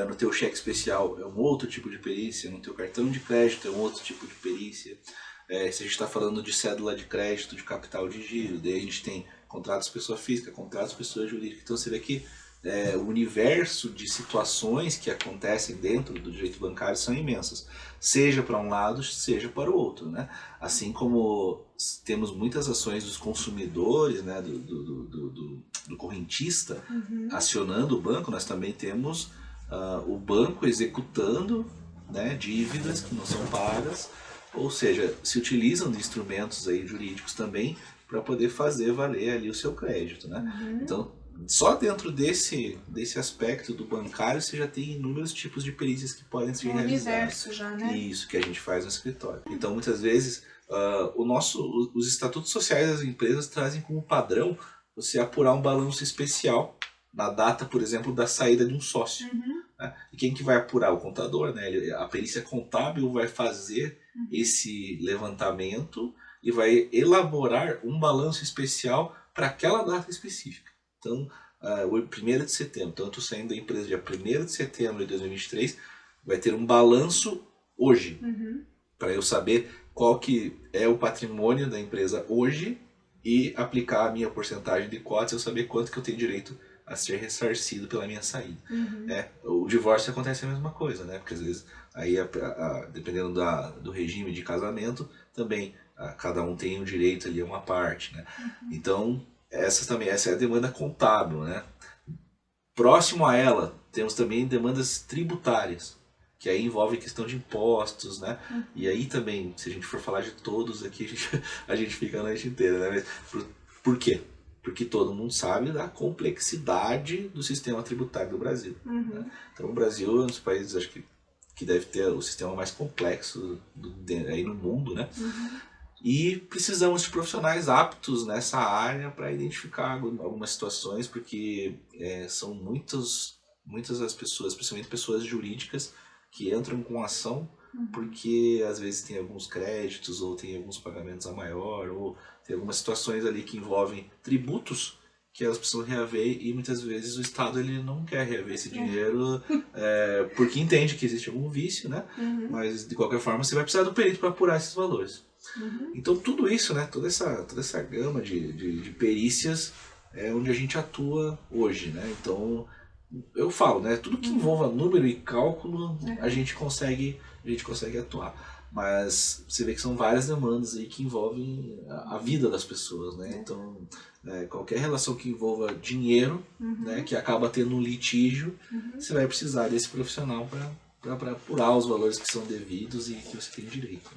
No teu cheque especial é um outro tipo de perícia, no teu cartão de crédito é um outro tipo de perícia. Se a gente está falando de cédula de crédito, de capital de giro, daí a gente tem contratos pessoa física, contratos pessoa jurídica. Então você vê que o universo de situações que acontecem dentro do direito bancário são imensas, seja para um lado, seja para o outro, né? Assim como temos muitas ações dos consumidores, né, do correntista acionando o banco, nós também temos o banco executando, né, dívidas que não são pagas, ou seja, se utilizam de instrumentos aí jurídicos também para poder fazer valer ali o seu crédito, né? Então, só dentro desse aspecto do bancário você já tem inúmeros tipos de perícias que podem ser realizadas. Universo já, né? Isso que a gente faz no escritório. Então, muitas vezes, os estatutos sociais das empresas trazem como padrão você apurar um balanço especial na data, por exemplo, da saída de um sócio. Né? E quem que vai apurar? O contador, né? A perícia contábil vai fazer esse levantamento e vai elaborar um balanço especial para aquela data específica. Então, o 1º de setembro, então eu estou saindo da empresa dia 1º de setembro de 2023, vai ter um balanço hoje, para eu saber qual que é o patrimônio da empresa hoje e aplicar a minha porcentagem de cotas, eu saber quanto que eu tenho direito a ser ressarcido pela minha saída. O divórcio acontece a mesma coisa, né? Porque às vezes, aí, dependendo do regime de casamento, também cada um tem um direito ali a uma parte, né? Então, essa é a demanda contábil, né? Próximo a ela, temos também demandas tributárias, que aí envolve questão de impostos, né? E aí também, se a gente for falar de todos aqui, a gente fica a noite inteira, né? Mas por quê? Porque todo mundo sabe da complexidade do sistema tributário do Brasil. Né? Então o Brasil é um dos países, acho que deve ter o sistema mais complexo aí no mundo, né? E precisamos de profissionais aptos nessa área para identificar algumas situações, porque são muitas as pessoas, principalmente pessoas jurídicas, que entram com ação porque às vezes tem alguns créditos ou tem alguns pagamentos a maior ou tem algumas situações ali que envolvem tributos que elas precisam reaver e muitas vezes o Estado ele não quer reaver esse dinheiro porque entende que existe algum vício, né? Mas de qualquer forma você vai precisar do perito para apurar esses valores. Então tudo isso, né? Toda essa gama de perícias é onde a gente atua hoje, né? Então eu falo, né? Tudo que envolva número e cálculo a gente consegue atuar. Mas você vê que são várias demandas aí que envolvem a vida das pessoas, né? Então, qualquer relação que envolva dinheiro, né, que acaba tendo um litígio, você vai precisar desse profissional para apurar os valores que são devidos e que você tem direito.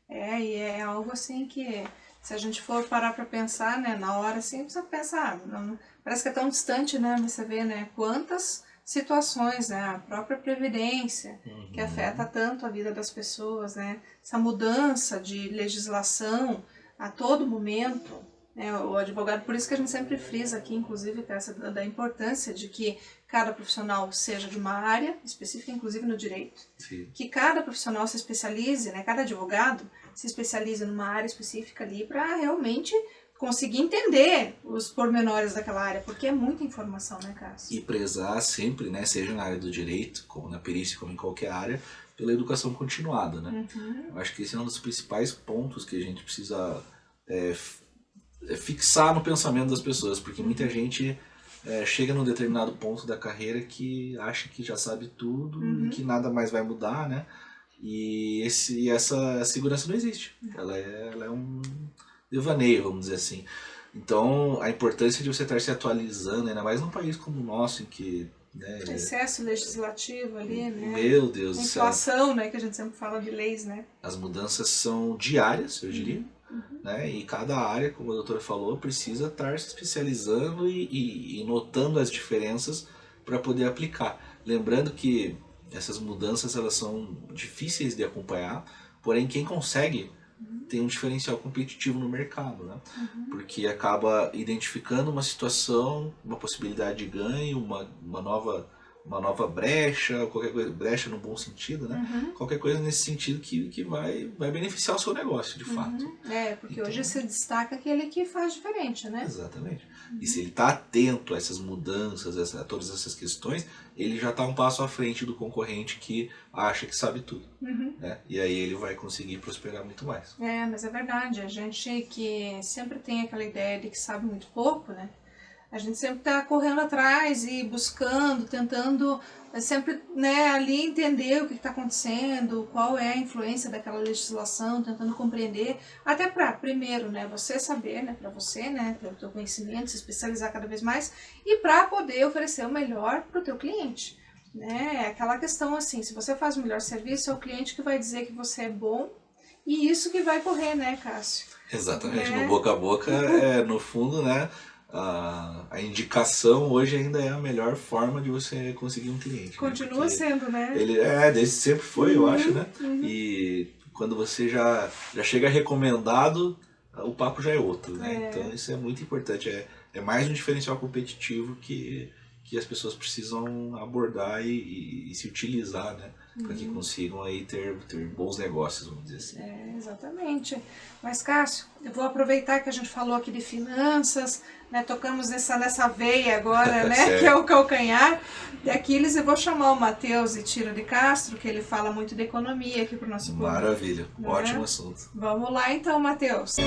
Né? E é algo assim que, se a gente for parar para pensar, né, na hora assim, você pensa, parece que é tão distante, né? Você vê, né, quantas situações, né, a própria previdência, que afeta tanto a vida das pessoas, né, essa mudança de legislação a todo momento, né, o advogado, por isso que a gente sempre frisa aqui, inclusive, da importância de que cada profissional seja de uma área específica, inclusive no direito, que cada profissional se especialize, né, cada advogado se especialize numa área específica ali para realmente conseguir entender os pormenores daquela área, porque é muita informação, né, Cássio? E prezar sempre, né, seja na área do direito, como na perícia, como em qualquer área, pela educação continuada, né? Eu acho que esse é um dos principais pontos que a gente precisa fixar no pensamento das pessoas, porque muita gente chega num determinado ponto da carreira que acha que já sabe tudo e que nada mais vai mudar, né? E essa segurança não existe. Ela é um devaneio, vamos dizer assim. Então, a importância de você estar se atualizando, ainda mais num país como o nosso, em que... né, Excesso legislativo ali, né? meu Deus do céu. Inflação, né? Que a gente sempre fala de leis, né? As mudanças são diárias, eu diria. Né? E cada área, como a doutora falou, precisa estar se especializando e notando as diferenças para poder aplicar. Lembrando que essas mudanças elas são difíceis de acompanhar, porém quem consegue tem um diferencial competitivo no mercado, né? Porque acaba identificando uma situação, uma possibilidade de ganho, uma nova brecha, qualquer coisa, brecha no bom sentido, né? Qualquer coisa nesse sentido que vai beneficiar o seu negócio, de fato. Porque Então, hoje se destaca aquele que faz diferente, né? exatamente. E se ele está atento a essas mudanças, a todas essas questões, ele já está um passo à frente do concorrente que acha que sabe tudo. Né? E aí ele vai conseguir prosperar muito mais. Mas é verdade. A gente que sempre tem aquela ideia de que sabe muito pouco, né? A gente sempre está correndo atrás e buscando, tentando sempre, né, ali entender o que está acontecendo, qual é a influência daquela legislação, tentando compreender, até para, primeiro, né, você saber, né, para você, né, ter o teu conhecimento, se especializar cada vez mais, e para poder oferecer o melhor para o teu cliente. Né? É aquela questão assim, se você faz o melhor serviço, é o cliente que vai dizer que você é bom, e isso que vai correr, né, Cássio? Exatamente, no boca a boca, no fundo, né, a indicação hoje ainda é a melhor forma de você conseguir um cliente. Continua, né? Sendo, né? Ele desde sempre foi, eu acho, né? E quando você já chega recomendado, o papo já é outro, né? Então isso é muito importante, é mais um diferencial competitivo que as pessoas precisam abordar e se utilizar, né? Para que consigam aí ter bons negócios, vamos dizer assim. Exatamente. Mas, Cássio, eu vou aproveitar que a gente falou aqui de finanças, né? Tocamos nessa veia agora, né? Que é o calcanhar de Aquiles. Eu vou chamar o Matheus Itiro de Castro, que ele fala muito de economia aqui para o nosso público. Maravilha, né? Ótimo assunto. Vamos lá então, Matheus.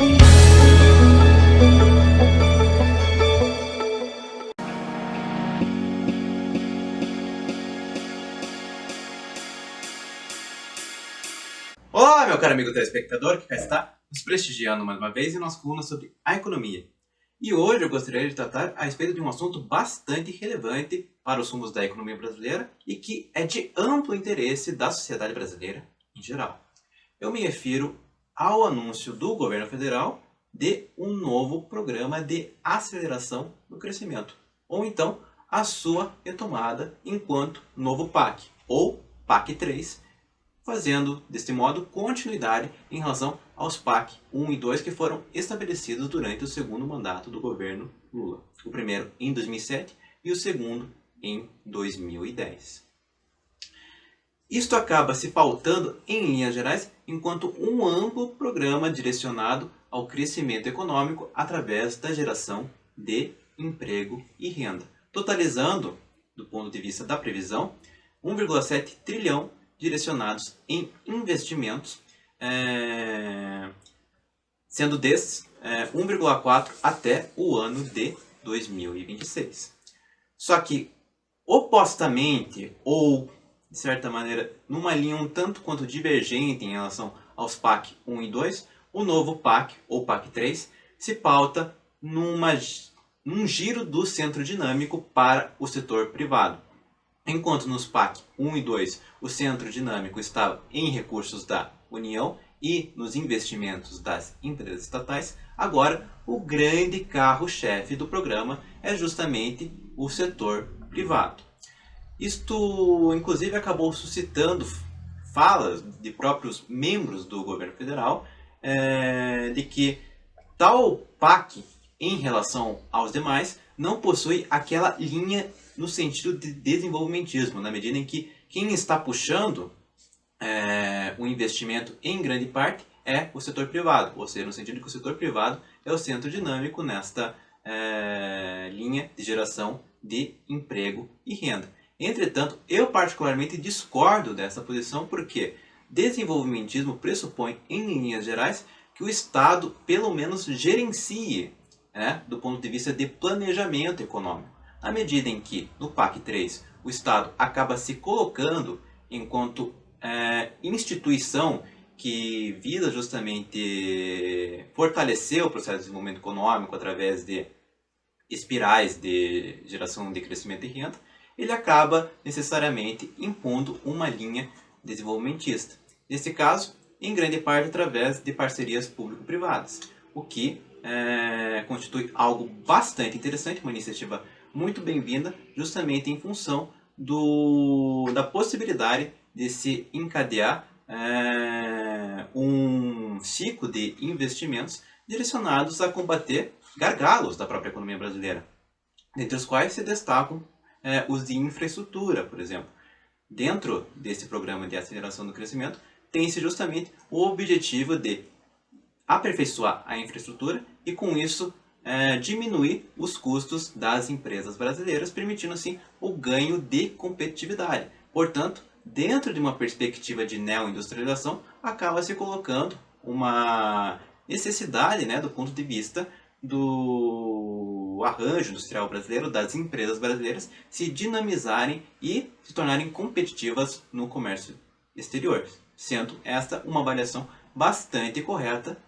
Olá, meu caro amigo telespectador, que cá está nos prestigiando mais uma vez em nossa coluna sobre a economia. E hoje eu gostaria de tratar a respeito de um assunto bastante relevante para os rumos da economia brasileira e que é de amplo interesse da sociedade brasileira em geral. Eu me refiro ao anúncio do governo federal de um novo programa de aceleração do crescimento, ou então a sua retomada enquanto novo PAC, ou PAC 3, fazendo, deste modo, continuidade em relação aos PAC 1 e 2 que foram estabelecidos durante o segundo mandato do governo Lula. O primeiro em 2007 e o segundo em 2010. Isto acaba se pautando, em linhas gerais, enquanto um amplo programa direcionado ao crescimento econômico através da geração de emprego e renda, totalizando, do ponto de vista da previsão, 1,7 trilhão direcionados em investimentos, sendo desses 1,4 até o ano de 2026. Só que, opostamente, ou de certa maneira, numa linha um tanto quanto divergente em relação aos PAC 1 e 2, o novo PAC, ou PAC 3, se pauta num giro do centro dinâmico para o setor privado. Enquanto nos PAC 1 e 2 o centro dinâmico estava em recursos da União e nos investimentos das empresas estatais, agora o grande carro-chefe do programa é justamente o setor privado. Isto, inclusive, acabou suscitando falas de próprios membros do governo federal de que tal PAC, em relação aos demais, não possui aquela linha no sentido de desenvolvimentismo, na medida em que quem está puxando o investimento em grande parte é o setor privado, ou seja, no sentido que o setor privado é o centro dinâmico nesta linha de geração de emprego e renda. Entretanto, eu particularmente discordo dessa posição porque desenvolvimentismo pressupõe, em linhas gerais, que o Estado pelo menos gerencie, do ponto de vista de planejamento econômico. à medida em que, no PAC 3, o Estado acaba se colocando enquanto instituição que visa justamente fortalecer o processo de desenvolvimento econômico através de espirais de geração de crescimento e renda, ele acaba necessariamente impondo uma linha desenvolvimentista. Nesse caso, em grande parte através de parcerias público-privadas, o que constitui algo bastante interessante, uma iniciativa muito bem-vinda, justamente em função da possibilidade de se encadear um ciclo de investimentos direcionados a combater gargalos da própria economia brasileira, dentre os quais se destacam os de infraestrutura, por exemplo. Dentro desse programa de aceleração do crescimento, tem-se justamente o objetivo de aperfeiçoar a infraestrutura e, com isso, diminuir os custos das empresas brasileiras, permitindo, assim, o ganho de competitividade. Portanto, dentro de uma perspectiva de neoindustrialização, acaba se colocando uma necessidade, né, do ponto de vista do arranjo industrial brasileiro, das empresas brasileiras se dinamizarem e se tornarem competitivas no comércio exterior, sendo esta uma avaliação bastante correta,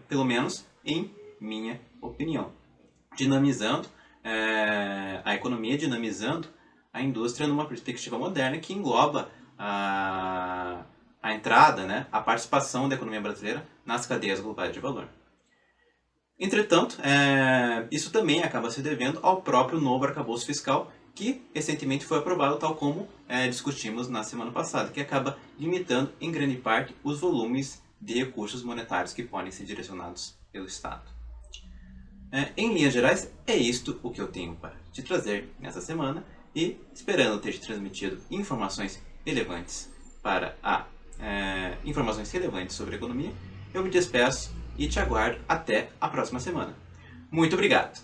pelo menos em minha opinião. Dinamizando a economia, dinamizando a indústria numa perspectiva moderna que engloba a entrada, né, a participação da economia brasileira nas cadeias globais de valor. Entretanto, isso também acaba se devendo ao próprio novo arcabouço fiscal que recentemente foi aprovado, tal como discutimos na semana passada, que acaba limitando em grande parte os volumes de recursos monetários que podem ser direcionados pelo Estado. Em linhas gerais, é isto o que eu tenho para te trazer nessa semana e esperando ter te transmitido informações relevantes informações relevantes sobre a economia, eu me despeço e te aguardo até a próxima semana. Muito obrigado!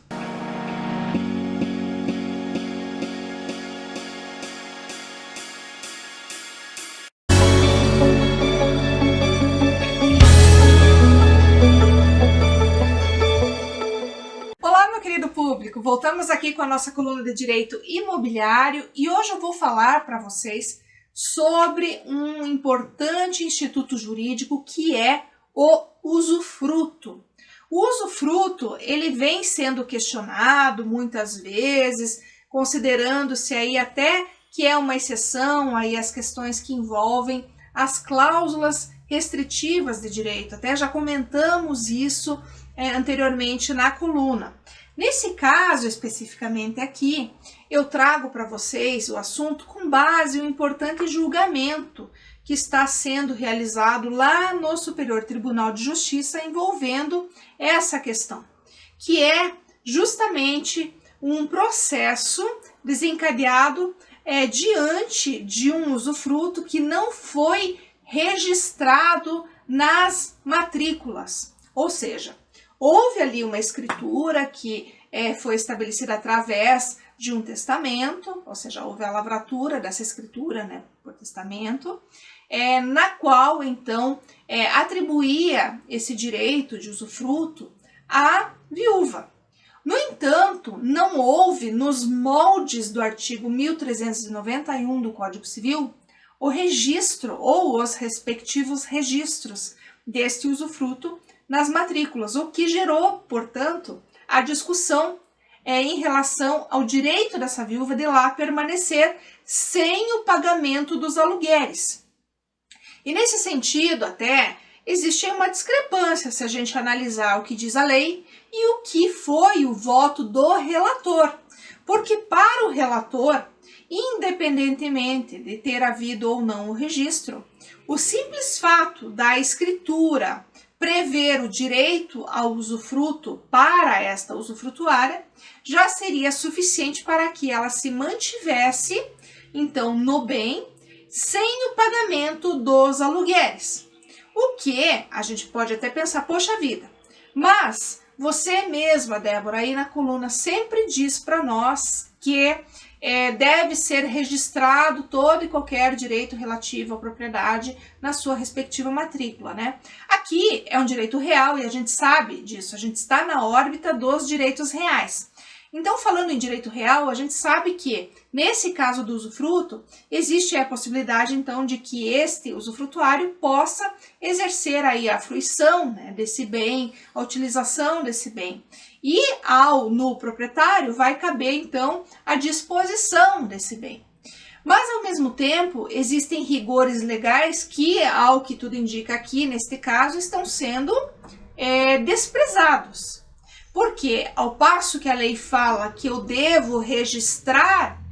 Olá, meu querido público! Voltamos aqui com a nossa coluna de Direito Imobiliário e hoje eu vou falar para vocês sobre um importante instituto jurídico que é o usufruto. O usufruto, ele vem sendo questionado muitas vezes, considerando-se aí até que é uma exceção aí as questões que envolvem as cláusulas restritivas de direito. Até já comentamos isso anteriormente na coluna. Nesse caso, especificamente aqui, eu trago para vocês o assunto com base em um importante julgamento que está sendo realizado lá no Superior Tribunal de Justiça envolvendo essa questão, que é justamente um processo desencadeado diante de um usufruto que não foi registrado nas matrículas, ou seja, houve ali uma escritura que foi estabelecida através de um testamento, ou seja, houve a lavratura dessa escritura, né, por testamento, na qual, então, atribuía esse direito de usufruto à viúva. No entanto, não houve, nos moldes do artigo 1391 do Código Civil, o registro ou os respectivos registros deste usufruto nas matrículas, o que gerou, portanto, a discussão em relação ao direito dessa viúva de lá permanecer sem o pagamento dos aluguéis. E nesse sentido, até, existe uma discrepância se a gente analisar o que diz a lei e o que foi o voto do relator. Porque para o relator, independentemente de ter havido ou não o registro, o simples fato da escritura prever o direito ao usufruto para esta usufrutuária já seria suficiente para que ela se mantivesse, então, no bem, sem o pagamento dos aluguéis. O que a gente pode até pensar, poxa vida, mas você mesma, Débora, aí na coluna sempre diz para nós que deve ser registrado todo e qualquer direito relativo à propriedade na sua respectiva matrícula, né? Aqui é um direito real e a gente sabe disso, a gente está na órbita dos direitos reais. Então, falando em direito real, a gente sabe que, nesse caso do usufruto, existe a possibilidade, então, de que este usufrutuário possa exercer aí a fruição, né, desse bem, a utilização desse bem. E no proprietário vai caber, então, a disposição desse bem. Mas, ao mesmo tempo, existem rigores legais que, ao que tudo indica aqui, neste caso, estão sendo desprezados. Porque, ao passo que a lei fala que eu devo registrar,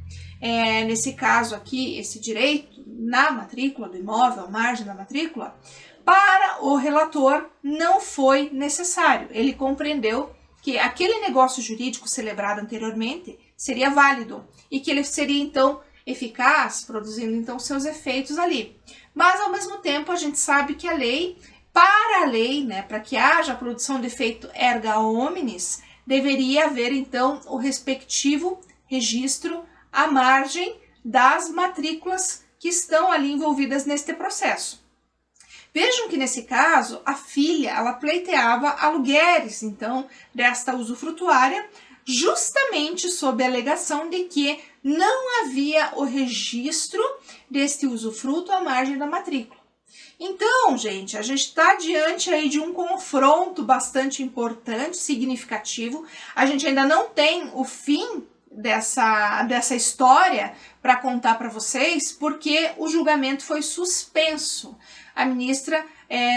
nesse caso aqui, esse direito na matrícula do imóvel, à margem da matrícula, para o relator não foi necessário. Ele compreendeu que aquele negócio jurídico celebrado anteriormente seria válido e que ele seria, então, eficaz, produzindo, então, seus efeitos ali. Mas, ao mesmo tempo, a gente sabe que a lei... Para a lei, né, para que haja a produção de efeito erga omnes, deveria haver, então, o respectivo registro à margem das matrículas que estão ali envolvidas neste processo. Vejam que, nesse caso, a filha, ela pleiteava aluguéis, então, desta usufrutuária, justamente sob a alegação de que não havia o registro deste usufruto à margem da matrícula. Então, gente, a gente está diante aí de um confronto bastante importante, significativo. A gente ainda não tem o fim dessa história para contar para vocês, porque o julgamento foi suspenso. A ministra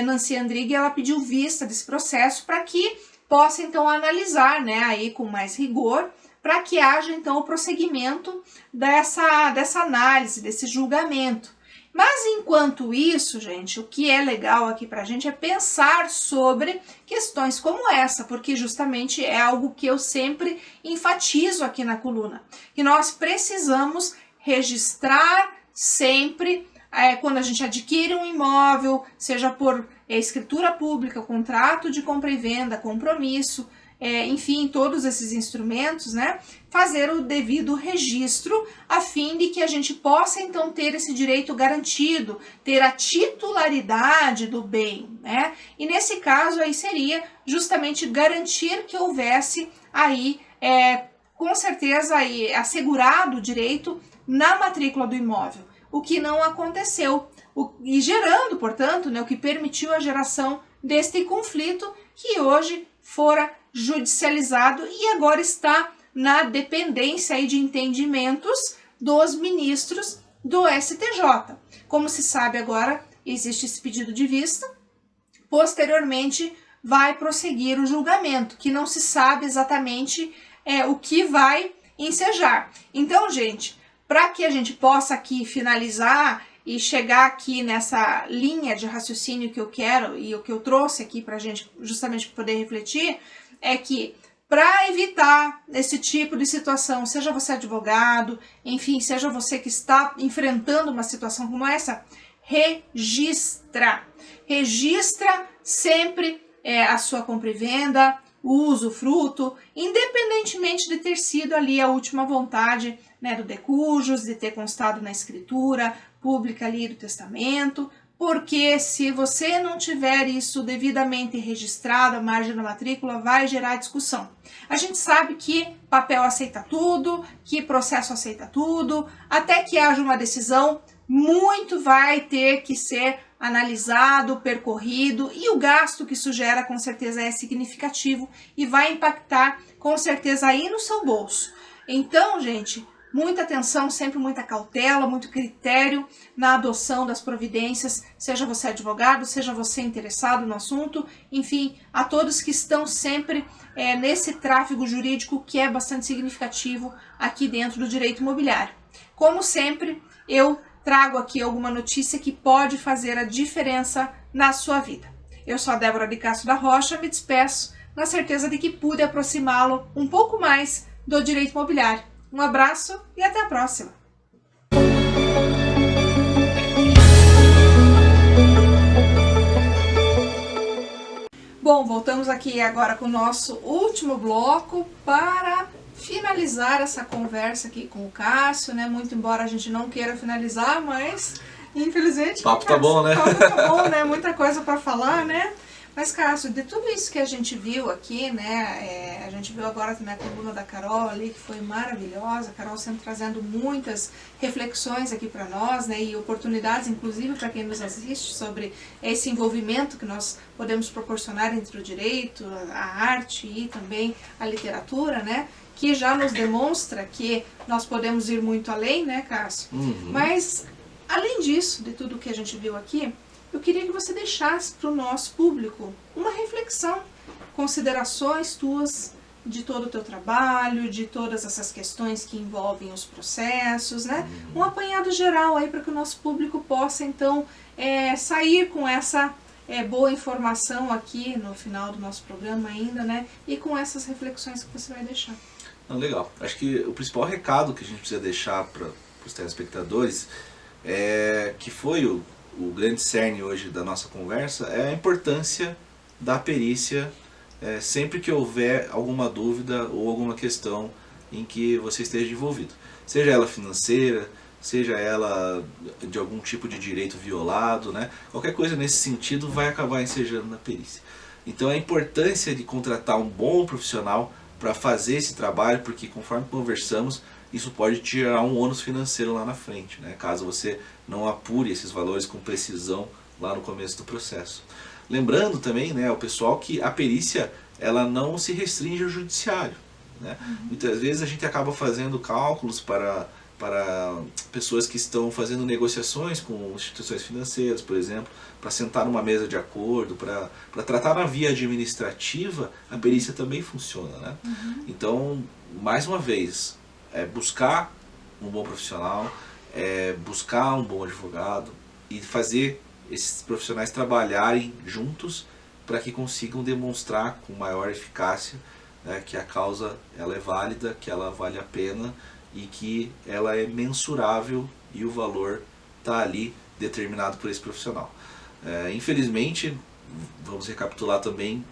Nancy Andrighi, ela pediu vista desse processo para que possa, então, analisar, né, aí com mais rigor, para que haja, então, o prosseguimento dessa análise, desse julgamento. Mas, enquanto isso, gente, o que é legal aqui pra gente é pensar sobre questões como essa, porque justamente é algo que eu sempre enfatizo aqui na coluna, que nós precisamos registrar sempre, quando a gente adquire um imóvel, seja por escritura pública, contrato de compra e venda, compromisso, enfim, todos esses instrumentos, né, fazer o devido registro a fim de que a gente possa, então, ter esse direito garantido, ter a titularidade do bem, né, e nesse caso aí seria justamente garantir que houvesse aí, com certeza, aí, assegurado o direito na matrícula do imóvel, o que não aconteceu, e gerando, portanto, né, o que permitiu a geração deste conflito que hoje fora judicializado e agora está na dependência aí de entendimentos dos ministros do STJ. Como se sabe agora, existe esse pedido de vista, posteriormente vai prosseguir o julgamento, que não se sabe exatamente o que vai ensejar. Então, gente, para que a gente possa aqui finalizar e chegar aqui nessa linha de raciocínio que eu quero e o que eu trouxe aqui para a gente justamente poder refletir, é que para evitar esse tipo de situação, seja você advogado, enfim, seja você que está enfrentando uma situação como essa, registra sempre a sua compra e venda, o usufruto, independentemente de ter sido ali a última vontade, né, do decujus, de ter constado na escritura pública ali do testamento, porque se você não tiver isso devidamente registrado, a margem da matrícula vai gerar discussão. A gente sabe que papel aceita tudo, que processo aceita tudo, até que haja uma decisão, muito vai ter que ser analisado, percorrido, e o gasto que isso gera com certeza é significativo e vai impactar com certeza aí no seu bolso. Então, gente, muita atenção, sempre muita cautela, muito critério na adoção das providências, seja você advogado, seja você interessado no assunto, enfim, a todos que estão sempre nesse tráfego jurídico que é bastante significativo aqui dentro do direito imobiliário. Como sempre, eu trago aqui alguma notícia que pode fazer a diferença na sua vida. Eu sou a Débora de Castro da Rocha, me despeço na certeza de que pude aproximá-lo um pouco mais do direito imobiliário. Um abraço e até a próxima! Bom, voltamos aqui agora com o nosso último bloco para finalizar essa conversa aqui com o Cássio, né? Muito embora a gente não queira finalizar, mas infelizmente... O papo tá bom, né? O papo tá bom, né? Muita coisa para falar, né? Mas, Cássio, de tudo isso que a gente viu aqui, né, a gente viu agora também a coluna da Carol ali, que foi maravilhosa, a Carol sempre trazendo muitas reflexões aqui para nós, né, e oportunidades, inclusive, para quem nos assiste, sobre esse envolvimento que nós podemos proporcionar entre o direito, a arte e também a literatura, né, que já nos demonstra que nós podemos ir muito além, né, Cássio? Mas, além disso, de tudo que a gente viu aqui, eu queria que você deixasse para o nosso público uma reflexão, considerações tuas de todo o teu trabalho, de todas essas questões que envolvem os processos, né? Um apanhado geral aí para que o nosso público possa, então, sair com essa boa informação aqui no final do nosso programa ainda, né? E com essas reflexões que você vai deixar. Não, legal. Acho que o principal recado que a gente precisa deixar para os telespectadores que foi o grande cerne hoje da nossa conversa, é a importância da perícia sempre que houver alguma dúvida ou alguma questão em que você esteja envolvido. Seja ela financeira, seja ela de algum tipo de direito violado, né? Qualquer coisa nesse sentido vai acabar ensejando na perícia. Então a importância de contratar um bom profissional para fazer esse trabalho, porque conforme conversamos, isso pode tirar um ônus financeiro lá na frente, né? Caso você não apure esses valores com precisão lá no começo do processo. Lembrando também, né, o pessoal, que a perícia ela não se restringe ao judiciário, né? Muitas vezes a gente acaba fazendo cálculos para pessoas que estão fazendo negociações com instituições financeiras, por exemplo, para sentar numa mesa de acordo, para tratar na via administrativa, a perícia também funciona, né? Então, mais uma vez, buscar um bom profissional, buscar um bom advogado e fazer esses profissionais trabalharem juntos para que consigam demonstrar com maior eficácia, né, que a causa ela é válida, que ela vale a pena e que ela é mensurável e o valor está ali determinado por esse profissional. Infelizmente, vamos recapitular também,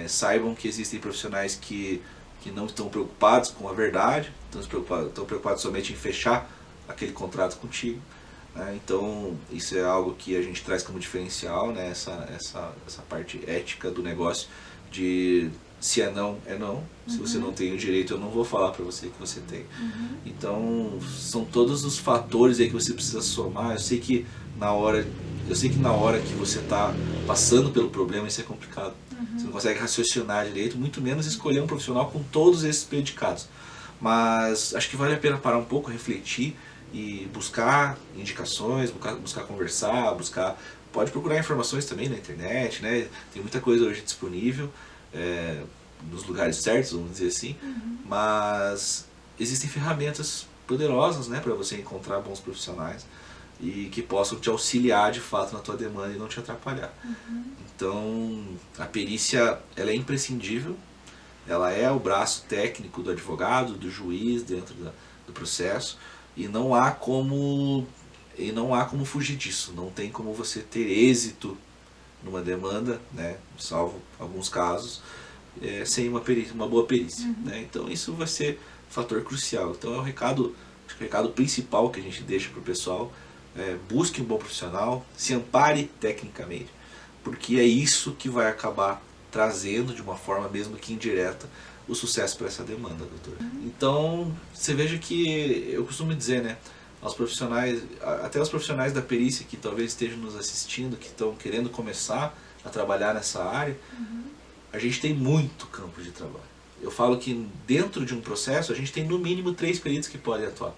saibam que existem profissionais que não estão preocupados com a verdade, estão preocupados somente em fechar aquele contrato contigo. Então isso é algo que a gente traz como diferencial, né? essa parte ética do negócio, de se é não, é não. Se você não tem o direito, eu não vou falar para você que você tem. Então são todos os fatores aí que você precisa somar. Eu sei que na hora que você está passando pelo problema, isso é complicado. Você não consegue raciocinar direito, muito menos escolher um profissional com todos esses predicados. Mas acho que vale a pena parar um pouco, refletir e buscar indicações, buscar conversar, pode procurar informações também na internet, né? Tem muita coisa hoje disponível, nos lugares certos, vamos dizer assim, mas existem ferramentas poderosas, né, para você encontrar bons profissionais e que possam te auxiliar de fato na tua demanda e não te atrapalhar. Então a perícia ela é imprescindível, ela é o braço técnico do advogado, do juiz dentro do processo, e não há como fugir disso. Não tem como você ter êxito numa demanda, né, salvo alguns casos, sem uma boa perícia, né? Então isso vai ser fator crucial. Então é acho que o recado principal que a gente deixa para o pessoal: busque um bom profissional, se ampare tecnicamente, porque é isso que vai acabar trazendo, de uma forma mesmo que indireta, o sucesso para essa demanda, doutor. Então, você veja que eu costumo dizer, né, aos profissionais, até os profissionais da perícia que talvez estejam nos assistindo, que estão querendo começar a trabalhar nessa área, a gente tem muito campo de trabalho. Eu falo que dentro de um processo a gente tem no mínimo 3 peritos que podem atuar.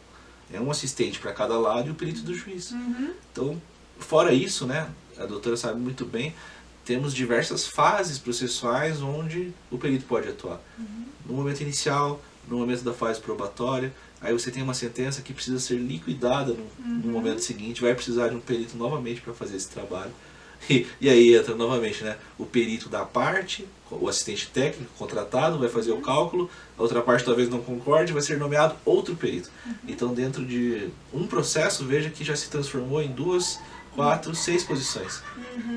É um assistente para cada lado e o perito do juiz. Então, fora isso, né, a doutora sabe muito bem, temos diversas fases processuais onde o perito pode atuar. No momento inicial, no momento da fase probatória, aí você tem uma sentença que precisa ser liquidada no momento seguinte, vai precisar de um perito novamente para fazer esse trabalho. E aí entra novamente, né, o perito da parte, o assistente técnico contratado vai fazer o cálculo, a outra parte talvez não concorde, vai ser nomeado outro perito. Então dentro de um processo, veja que já se transformou em 2, 4, 6 posições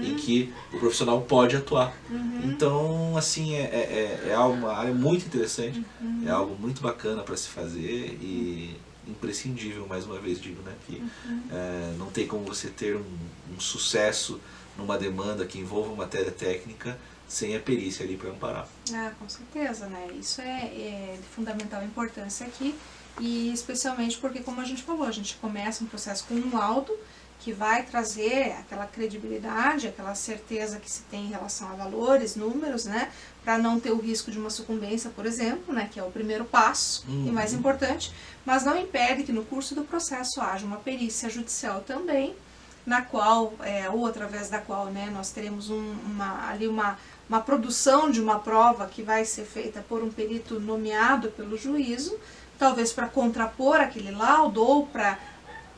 em que o profissional pode atuar. Então, assim, é uma área muito interessante, é algo muito bacana para se fazer e imprescindível, mais uma vez digo, né, que não tem como você ter um sucesso numa demanda que envolva matéria técnica sem a perícia ali para amparar. Ah, com certeza, né? Isso é de fundamental importância aqui, e especialmente porque, como a gente falou, a gente começa um processo com um laudo que vai trazer aquela credibilidade, aquela certeza que se tem em relação a valores, números, né? Para não ter o risco de uma sucumbência, por exemplo, né? Que é o primeiro passo e mais importante, mas não impede que no curso do processo haja uma perícia judicial também, na qual, ou através da qual, né, nós teremos uma produção de uma prova que vai ser feita por um perito nomeado pelo juízo, talvez para contrapor aquele laudo ou para,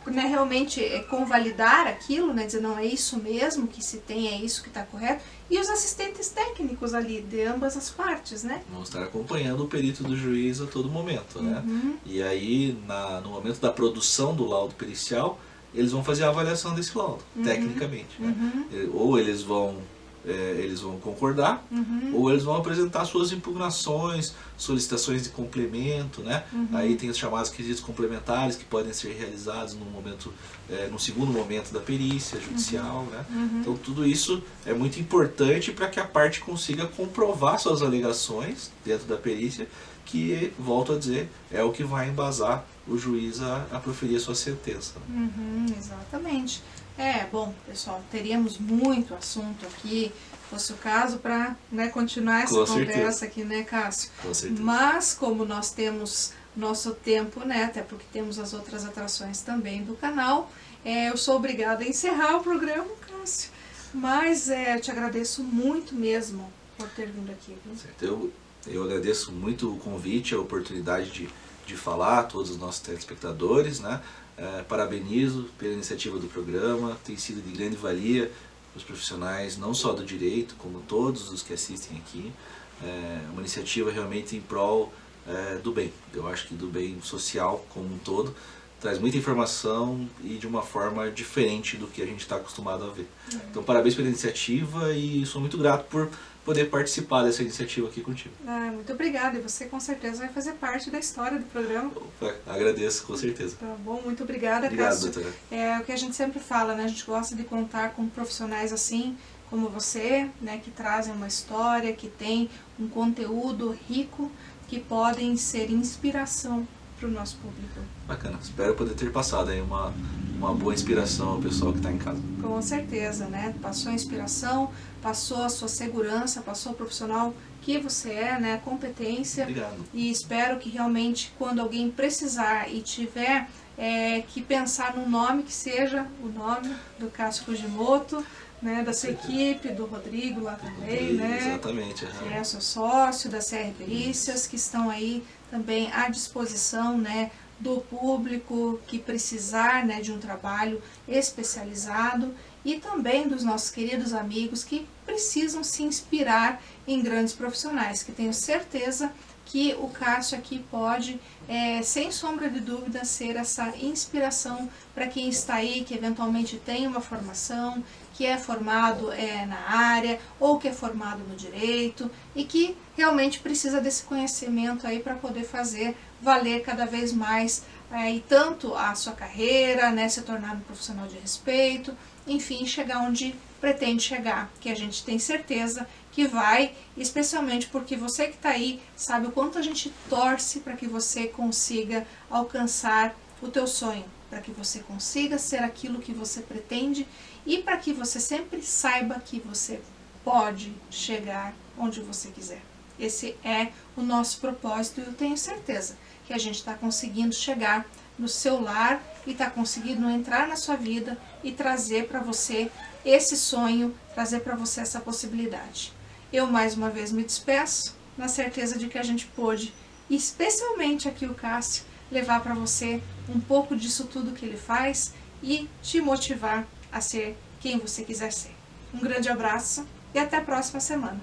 né, realmente convalidar aquilo, né, dizer, não, é isso mesmo que se tem, é isso que está correto, e os assistentes técnicos ali, de ambas as partes, né? Vão estar acompanhando o perito do juiz a todo momento, né? E aí, no momento da produção do laudo pericial, eles vão fazer a avaliação desse laudo, tecnicamente, né? Ou eles vão concordar, ou eles vão apresentar suas impugnações, solicitações de complemento, né? Aí tem os chamados quesitos complementares que podem ser realizados no segundo momento da perícia judicial, né? Então tudo isso é muito importante para que a parte consiga comprovar suas alegações dentro da perícia, que, volto a dizer, é o que vai embasar o juiz a proferir a sua sentença. Exatamente. Bom, pessoal, teríamos muito assunto aqui, fosse o caso, para, né, continuar essa conversa aqui, né, Cássio? Com certeza. Mas, como nós temos nosso tempo, né, até porque temos as outras atrações também do canal, eu sou obrigada a encerrar o programa, Cássio. Mas eu te agradeço muito mesmo por ter vindo aqui. Viu? Certo. Eu agradeço muito o convite, a oportunidade de falar a todos os nossos telespectadores, né? Parabenizo pela iniciativa do programa, tem sido de grande valia para os profissionais, não só do direito, como todos os que assistem aqui. Uma iniciativa realmente em prol do bem, eu acho que do bem social como um todo, traz muita informação e de uma forma diferente do que a gente está acostumado a ver. Então parabéns pela iniciativa e sou muito grato por poder participar dessa iniciativa aqui contigo. Muito obrigada, e você com certeza vai fazer parte da história do programa. Opa, agradeço, com certeza. Tá bom, muito obrigada, Obrigado, Cássio. doutora. É o que a gente sempre fala, né? A gente gosta de contar com profissionais assim, como você, né? Que trazem uma história, que tem um conteúdo rico, que podem ser inspiração para o nosso público. Bacana, espero poder ter passado aí uma boa inspiração ao pessoal que está em casa. Com certeza, né? Passou a inspiração, passou a sua segurança, passou o profissional que você é, né? Competência. Obrigado. E espero que realmente, quando alguém precisar e tiver que pensar num nome, que seja o nome do Cássio Fujimoto, né? Da sua equipe, do Rodrigo lá também, né? Exatamente. Que é seu sócio, da CR Perícias, que estão aí também à disposição, né, do público que precisar, né, de um trabalho especializado, e também dos nossos queridos amigos que precisam se inspirar em grandes profissionais, que tenho certeza que o Cássio aqui pode, sem sombra de dúvida, ser essa inspiração para quem está aí, que eventualmente tem uma formação, que é formado na área, ou que é formado no direito, e que realmente precisa desse conhecimento aí para poder fazer valer cada vez mais e tanto a sua carreira, né, se tornar um profissional de respeito, enfim, chegar onde pretende chegar, que a gente tem certeza que vai, especialmente porque você que está aí sabe o quanto a gente torce para que você consiga alcançar o teu sonho, para que você consiga ser aquilo que você pretende e para que você sempre saiba que você pode chegar onde você quiser. Esse é o nosso propósito e eu tenho certeza que a gente está conseguindo chegar no seu lar e está conseguindo entrar na sua vida e trazer para você esse sonho, trazer para você essa possibilidade. Eu mais uma vez me despeço, na certeza de que a gente pôde, especialmente aqui o Cássio, levar para você um pouco disso tudo que ele faz e te motivar a ser quem você quiser ser. Um grande abraço e até a próxima semana.